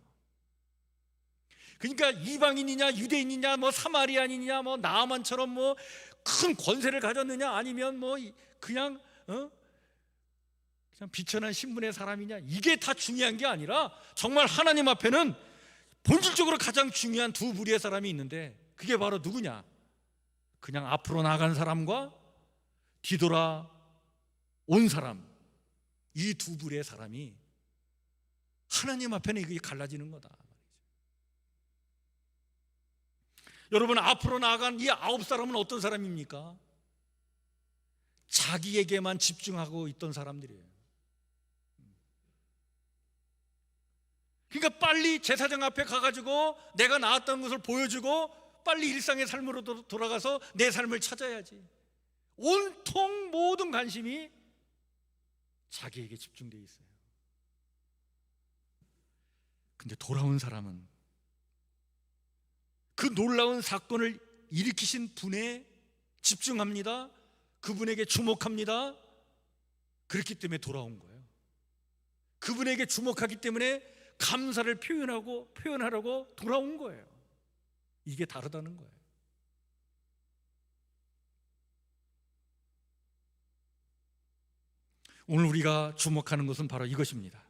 그러니까 이방인이냐 유대인이냐 뭐 사마리아인이냐 뭐 나아만처럼 뭐 큰 권세를 가졌느냐 아니면 뭐 그냥 비천한 신분의 사람이냐, 이게 다 중요한 게 아니라 정말 하나님 앞에는 본질적으로 가장 중요한 두 부류의 사람이 있는데 그게 바로 누구냐? 그냥 앞으로 나간 사람과 뒤돌아 온 사람, 이 두 부류의 사람이 하나님 앞에는 이게 갈라지는 거다. 여러분, 앞으로 나아간 이 9사람은 어떤 사람입니까? 자기에게만 집중하고 있던 사람들이에요. 그러니까 빨리 제사장 앞에 가가지고 내가 나았다는 것을 보여주고 빨리 일상의 삶으로 돌아가서 내 삶을 찾아야지. 온통 모든 관심이 자기에게 집중되어 있어요. 근데 돌아온 사람은 그 놀라운 사건을 일으키신 분에 집중합니다. 그분에게 주목합니다. 그렇기 때문에 돌아온 거예요. 그분에게 주목하기 때문에 감사를 표현하려고 돌아온 거예요. 이게 다르다는 거예요. 오늘 우리가 주목하는 것은 바로 이것입니다.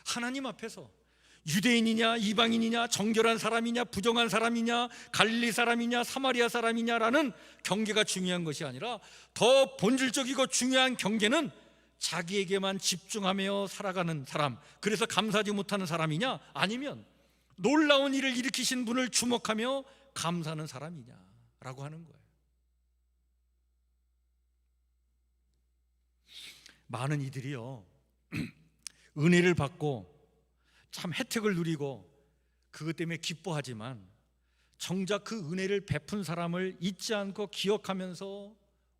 하나님 앞에서 유대인이냐 이방인이냐, 정결한 사람이냐 부정한 사람이냐, 갈릴리 사람이냐 사마리아 사람이냐라는 경계가 중요한 것이 아니라 더 본질적이고 중요한 경계는 자기에게만 집중하며 살아가는 사람, 그래서 감사하지 못하는 사람이냐, 아니면 놀라운 일을 일으키신 분을 주목하며 감사하는 사람이냐라고 하는 거예요. 많은 이들이요 은혜를 받고 참 혜택을 누리고 그것 때문에 기뻐하지만 정작 그 은혜를 베푼 사람을 잊지 않고 기억하면서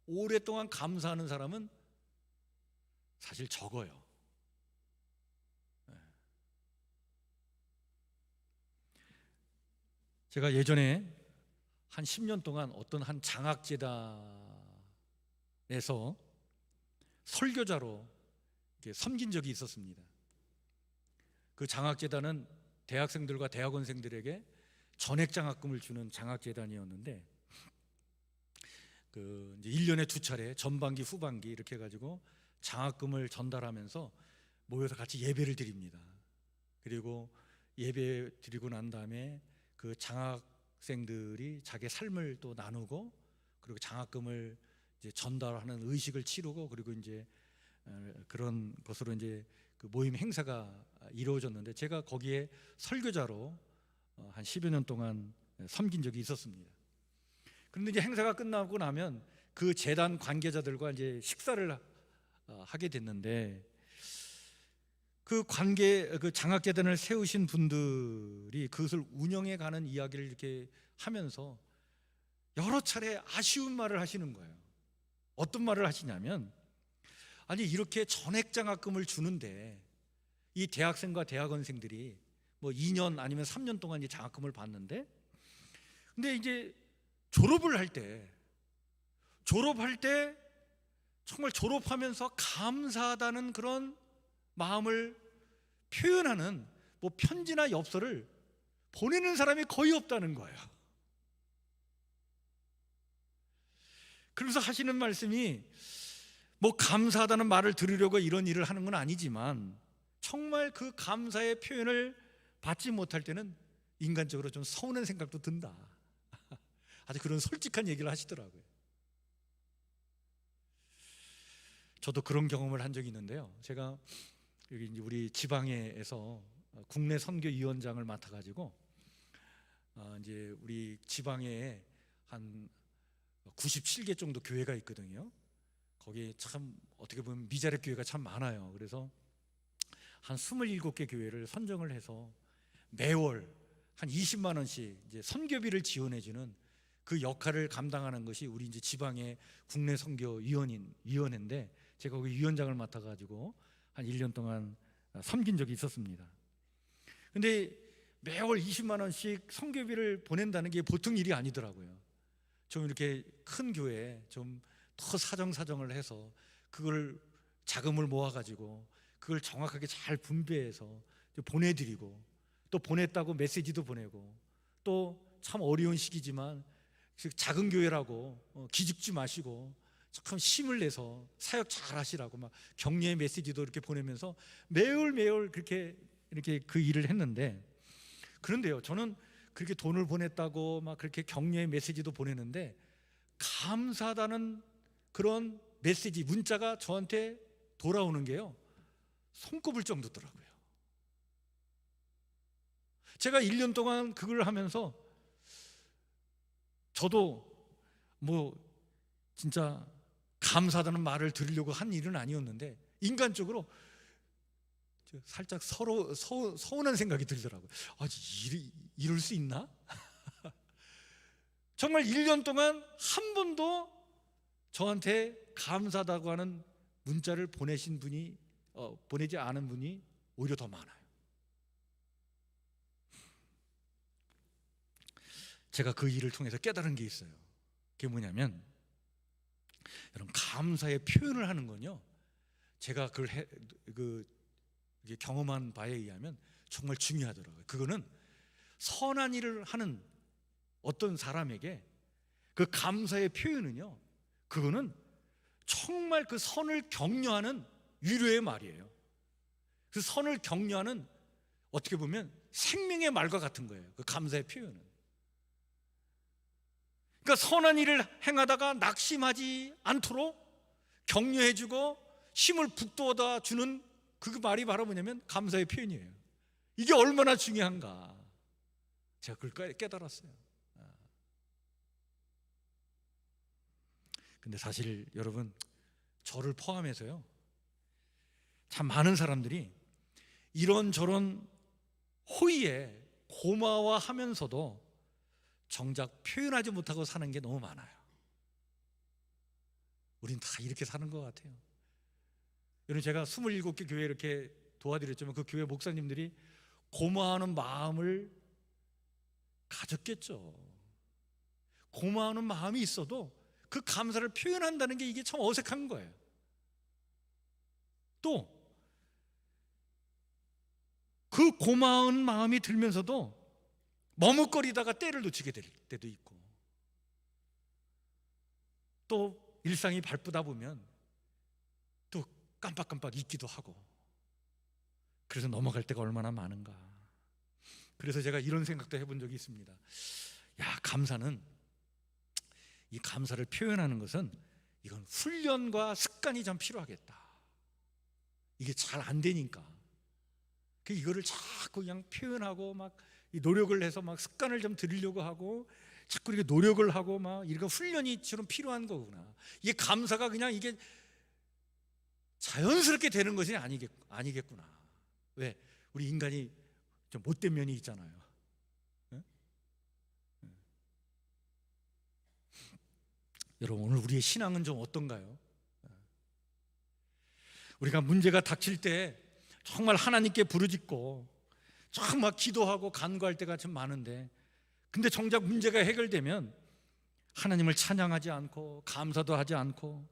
오랫동안 감사하는 사람은 사실 적어요. 제가 예전에 한 10년 동안 어떤 한 장학재단에서 설교자로 섬긴 적이 있었습니다. 그 장학재단은 대학생들과 대학원생들에게 전액장학금을 주는 장학재단이었는데 이제 1년에 2차례 전반기 후반기 이렇게 해가지고 장학금을 전달하면서 모여서 같이 예배를 드립니다. 그리고 예배 드리고 난 다음에 그 장학생들이 자기 삶을 또 나누고 그리고 장학금을 이제 전달하는 의식을 치르고 그리고 이제 그런 것으로 이제 그 모임 행사가 이루어졌는데 제가 거기에 설교자로 한 10여 년 동안 섬긴 적이 있었습니다. 그런데 이제 행사가 끝나고 나면 그 재단 관계자들과 이제 식사를 하게 됐는데 그 장학재단을 세우신 분들이 그것을 운영해 가는 이야기를 이렇게 하면서 여러 차례 아쉬운 말을 하시는 거예요. 어떤 말을 하시냐면, 아니 이렇게 전액장학금을 주는데 이 대학생과 대학원생들이 뭐 2년 아니면 3년 동안 이제 장학금을 받는데, 근데 이제 졸업할 때 정말 졸업하면서 감사하다는 그런 마음을 표현하는 뭐 편지나 엽서를 보내는 사람이 거의 없다는 거예요. 그래서 하시는 말씀이 뭐 감사하다는 말을 들으려고 이런 일을 하는 건 아니지만 정말 그 감사의 표현을 받지 못할 때는 인간적으로 좀 서운한 생각도 든다. 아주 그런 솔직한 얘기를 하시더라고요. 저도 그런 경험을 한 적이 있는데요. 제가 여기 이제 우리 지방에서 국내 선교위원장을 맡아가지고 이제 우리 지방에 한 97개 정도 교회가 있거든요. 거기에 참 어떻게 보면 미자립 교회가 참 많아요. 그래서 한 27개 교회를 선정을 해서 매월 한 20만 원씩 이제 선교비를 지원해주는 그 역할을 감당하는 것이 우리 이제 지방의 국내 선교위원회인데, 제가 거기 위원장을 맡아가지고 한 1년 동안 섬긴 적이 있었습니다. 근데 매월 20만 원씩 선교비를 보낸다는 게 보통 일이 아니더라고요. 좀 이렇게 큰 교회에 좀 더 사정을 해서 그걸 자금을 모아가지고 그걸 정확하게 잘 분배해서 보내드리고, 또 보냈다고 메시지도 보내고, 또 참 어려운 시기지만 작은 교회라고 기죽지 마시고 참 힘을 내서 사역 잘 하시라고 막 격려의 메시지도 이렇게 보내면서 매월 그렇게 이렇게 그 일을 했는데, 그런데요, 저는 그렇게 돈을 보냈다고 막 그렇게 격려의 메시지도 보내는데 감사하다는 그런 메시지, 문자가 저한테 돌아오는 게요, 손꼽을 정도더라고요. 제가 1년 동안 그걸 하면서 저도 뭐 진짜 감사하다는 말을 들으려고 한 일은 아니었는데 인간적으로 살짝 서운한 생각이 들더라고요. 이럴 수 있나? 정말 1년 동안 한 번도 저한테 감사하다고 하는 문자를 보내지 않은 분이 오히려 더 많아요. 제가 그 일을 통해서 깨달은 게 있어요. 그게 뭐냐면, 여러분, 감사의 표현을 하는 건요, 제가 그걸 경험한 바에 의하면 정말 중요하더라고요. 그거는 선한 일을 하는 어떤 사람에게 그 감사의 표현은요, 그거는 정말 그 선을 격려하는 위로의 말이에요. 그 선을 격려하는, 어떻게 보면 생명의 말과 같은 거예요, 그 감사의 표현은. 그러니까 선한 일을 행하다가 낙심하지 않도록 격려해주고 힘을 북돋아 주는 그 말이 바로 뭐냐면 감사의 표현이에요. 이게 얼마나 중요한가, 제가 그걸 깨달았어요. 근데 사실 여러분, 저를 포함해서요, 참 많은 사람들이 이런저런 호의에 고마워하면서도 정작 표현하지 못하고 사는 게 너무 많아요. 우린 다 이렇게 사는 것 같아요. 여러분, 제가 27개 교회 이렇게 도와드렸지만 그 교회 목사님들이 고마워하는 마음을 가졌겠죠. 고마워하는 마음이 있어도 그 감사를 표현한다는 게 이게 참 어색한 거예요. 또 그 고마운 마음이 들면서도 머뭇거리다가 때를 놓치게 될 때도 있고, 또 일상이 바쁘다 보면 또 깜빡깜빡 잊기도 하고, 그래서 넘어갈 때가 얼마나 많은가. 그래서 제가 이런 생각도 해본 적이 있습니다. 감사는, 이 감사를 표현하는 것은 이건 훈련과 습관이 좀 필요하겠다. 이게 잘 안 되니까 이거를 자꾸 그냥 표현하고 막 노력을 해서 막 습관을 좀 들이려고 하고 자꾸 이렇게 노력을 하고 막 이거 훈련이 좀 필요한 거구나. 이게 감사가 그냥 이게 자연스럽게 되는 것이 아니겠구나. 왜? 우리 인간이 좀 못된 면이 있잖아요. 네? 여러분, 오늘 우리의 신앙은 좀 어떤가요? 우리가 문제가 닥칠 때 정말 하나님께 부르짖고 정말 기도하고 간구할 때가 좀 많은데, 근데 정작 문제가 해결되면 하나님을 찬양하지 않고 감사도 하지 않고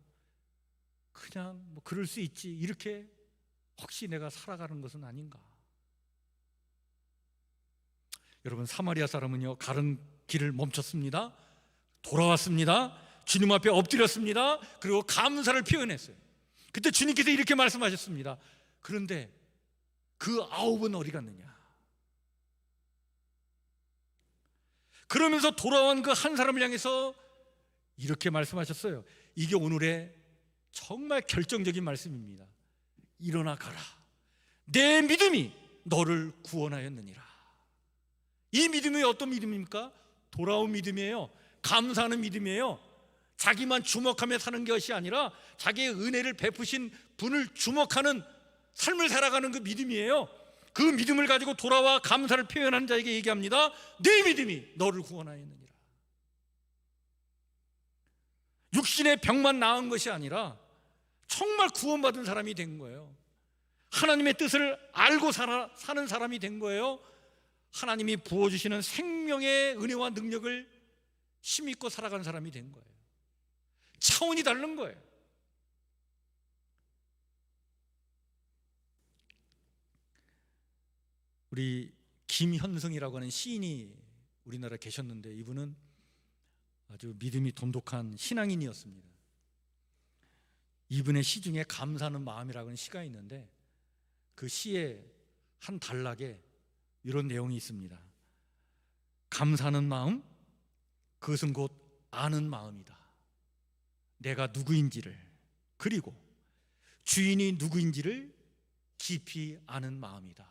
그냥 뭐 그럴 수 있지, 이렇게 혹시 내가 살아가는 것은 아닌가? 여러분, 사마리아 사람은요, 가는 길을 멈췄습니다. 돌아왔습니다. 주님 앞에 엎드렸습니다. 그리고 감사를 표현했어요. 그때 주님께서 이렇게 말씀하셨습니다. 그런데 그 9은 어디 갔느냐? 그러면서 돌아온 그 한 사람을 향해서 이렇게 말씀하셨어요. 이게 오늘의 정말 결정적인 말씀입니다. 일어나 가라. 내 믿음이 너를 구원하였느니라. 이 믿음이 어떤 믿음입니까? 돌아온 믿음이에요. 감사하는 믿음이에요. 자기만 주목하며 사는 것이 아니라 자기의 은혜를 베푸신 분을 주목하는 삶을 살아가는 그 믿음이에요. 그 믿음을 가지고 돌아와 감사를 표현하는 자에게 얘기합니다. 네 믿음이 너를 구원하였느니라. 육신의 병만 나은 것이 아니라 정말 구원받은 사람이 된 거예요. 하나님의 뜻을 알고 사는 사람이 된 거예요. 하나님이 부어주시는 생명의 은혜와 능력을 힘입고 살아가는 사람이 된 거예요. 차원이 다른 거예요. 우리 김현성이라고 하는 시인이 우리나라에 계셨는데 이분은 아주 믿음이 돈독한 신앙인이었습니다. 이분의 시 중에 감사하는 마음이라고 하는 시가 있는데 그 시의 한 단락에 이런 내용이 있습니다. 감사하는 마음, 그것은 곧 아는 마음이다. 내가 누구인지를, 그리고 주인이 누구인지를 깊이 아는 마음이다.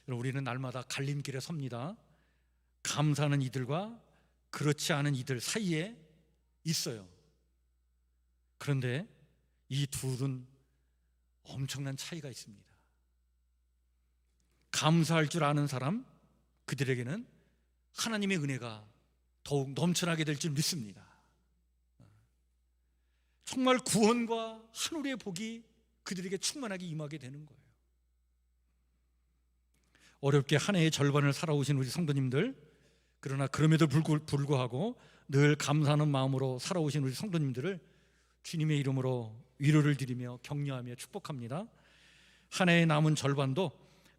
우리는 날마다 갈림길에 섭니다. 감사하는 이들과 그렇지 않은 이들 사이에 있어요. 그런데 이 둘은 엄청난 차이가 있습니다. 감사할 줄 아는 사람, 그들에게는 하나님의 은혜가 더욱 넘쳐나게 될 줄 믿습니다. 정말 구원과 하늘의 복이 그들에게 충만하게 임하게 되는 거예요. 어렵게 한 해의 절반을 살아오신 우리 성도님들, 그러나 그럼에도 불구하고 늘 감사하는 마음으로 살아오신 우리 성도님들을 주님의 이름으로 위로를 드리며 격려하며 축복합니다. 한 해의 남은 절반도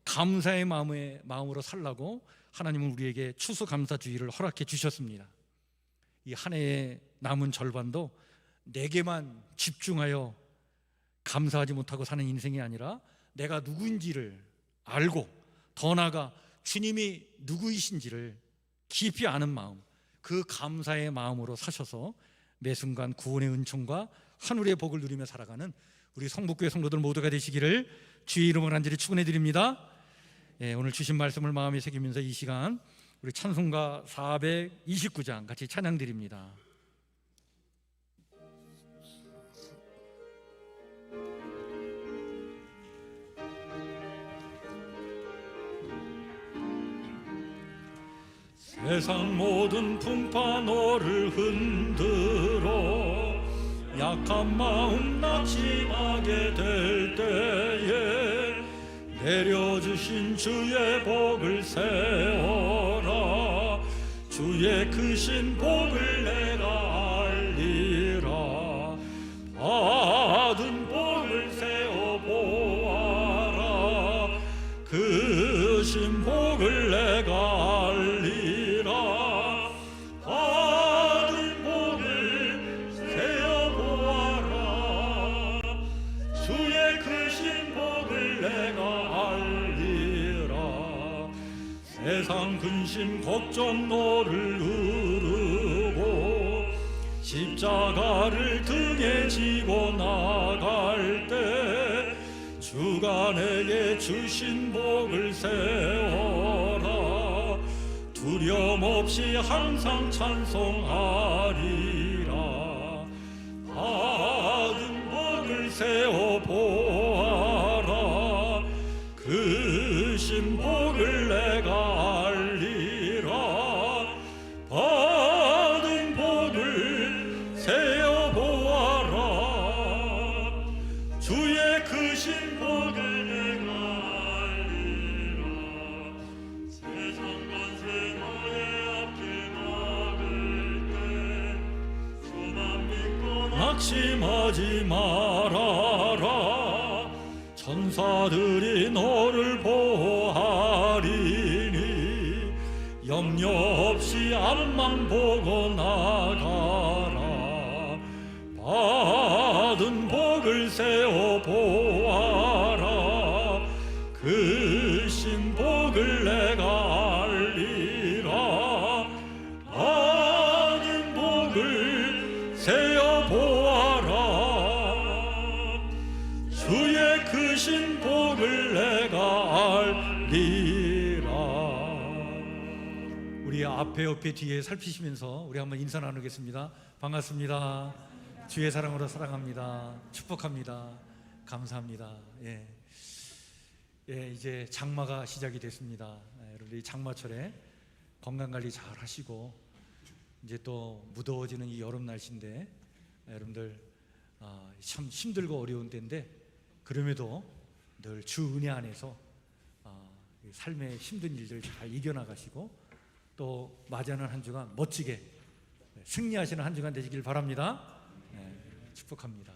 감사의 마음으로 살라고 하나님은 우리에게 추수감사주의를 허락해 주셨습니다. 이 한 해의 남은 절반도 내게만 집중하여 감사하지 못하고 사는 인생이 아니라 내가 누구인지를 알고 더 나아가 주님이 누구이신지를 깊이 아는 마음, 그 감사의 마음으로 사셔서 매 순간 구원의 은총과 하늘의 복을 누리며 살아가는 우리 성북교회 성도들 모두가 되시기를 주의 이름으로 간절히 축원해 드립니다. 오늘 주신 말씀을 마음에 새기면서 이 시간 우리 찬송가 429장 같이 찬양 드립니다. 세상 모든 풍파 너를 흔들어 약한 마음 낙심하게 될 때에 내려주신 주의 복을 세워라. 주의 크신 복을 내가 알리라. 받은 복을 세워보아라. 크신 복을 내가 알리라. 받은 복을 세어보아라. 주의 크신 복을 내가 알리라. 세상 근심 걱정 너를 누르고 십자가를 등에 지고 나갈 때 주가 내게 주신 복을 세워라. 두려움 없이 항상 찬송하리라. 받은 복을 세워보아라. 크신 복을 내가 알리라. 받은 복을 세어보아라. 주의 크신 복을 내가 알리라. 세상 권세 너의 앞길 막을 때 주만 믿고 낙심하지 말아라. 천사들이 너를 보호하리니 염려 없이 앞만 보고 나가라. 받은 복을 세워보아라. 크신 복을 내가 알리 우리 앞에 옆에 뒤에 살피시면서 우리 한번 인사 나누겠습니다. 반갑습니다. 주의 사랑으로 사랑합니다. 축복합니다. 감사합니다. 예, 이제 장마가 시작이 됐습니다. 여러분들 이 장마철에 건강 관리 잘 하시고 이제 또 무더워지는 이 여름 날씨인데 여러분들 참 힘들고 어려운 때인데 그럼에도 늘 주 은혜 안에서 삶의 힘든 일들 잘 이겨나가시고 또 맞이하는 한 주간 멋지게 승리하시는 한 주간 되시길 바랍니다. 축복합니다.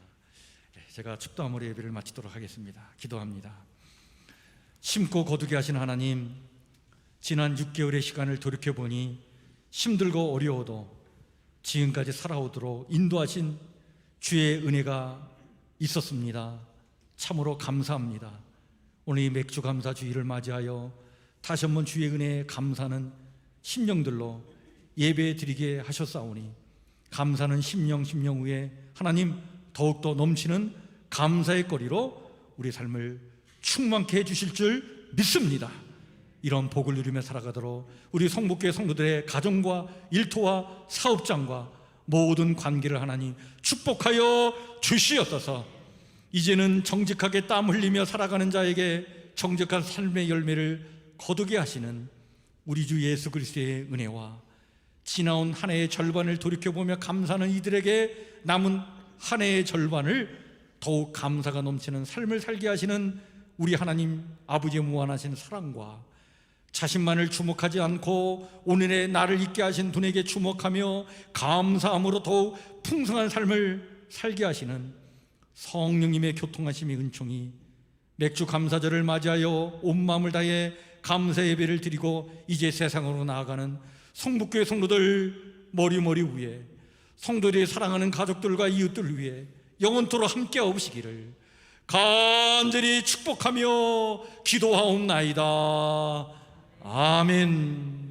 제가 축도함으로 예배를 마치도록 하겠습니다. 기도합니다. 심고 거두게 하신 하나님, 지난 6개월의 시간을 돌이켜보니 힘들고 어려워도 지금까지 살아오도록 인도하신 주의 은혜가 있었습니다. 참으로 감사합니다. 오늘 이 맥주 감사 주일을 맞이하여 다시 한번 주의 은혜에 감사하는 심령들로 예배 드리게 하셨사오니 감사는 심령 후에 하나님 더욱더 넘치는 감사의 거리로 우리 삶을 충만케 해주실 줄 믿습니다. 이런 복을 누리며 살아가도록 우리 성북교회 성도들의 가정과 일터와 사업장과 모든 관계를 하나님 축복하여 주시옵소서. 이제는 정직하게 땀 흘리며 살아가는 자에게 정직한 삶의 열매를 거두게 하시는 우리 주 예수 그리스도의 은혜와 지나온 한 해의 절반을 돌이켜보며 감사하는 이들에게 남은 한 해의 절반을 더욱 감사가 넘치는 삶을 살게 하시는 우리 하나님 아버지의 무한하신 사랑과 자신만을 주목하지 않고 오늘의 나를 있게 하신 분에게 주목하며 감사함으로 더욱 풍성한 삶을 살게 하시는 성령님의 교통하심의 은총이 맥주 감사절을 맞이하여 온 마음을 다해 감사 예배를 드리고 이제 세상으로 나아가는 성북교회 성도들 머리 위에 성도들이 사랑하는 가족들과 이웃들을 위해 영원토록 함께 오시기를 간절히 축복하며 기도하옵나이다. 아멘.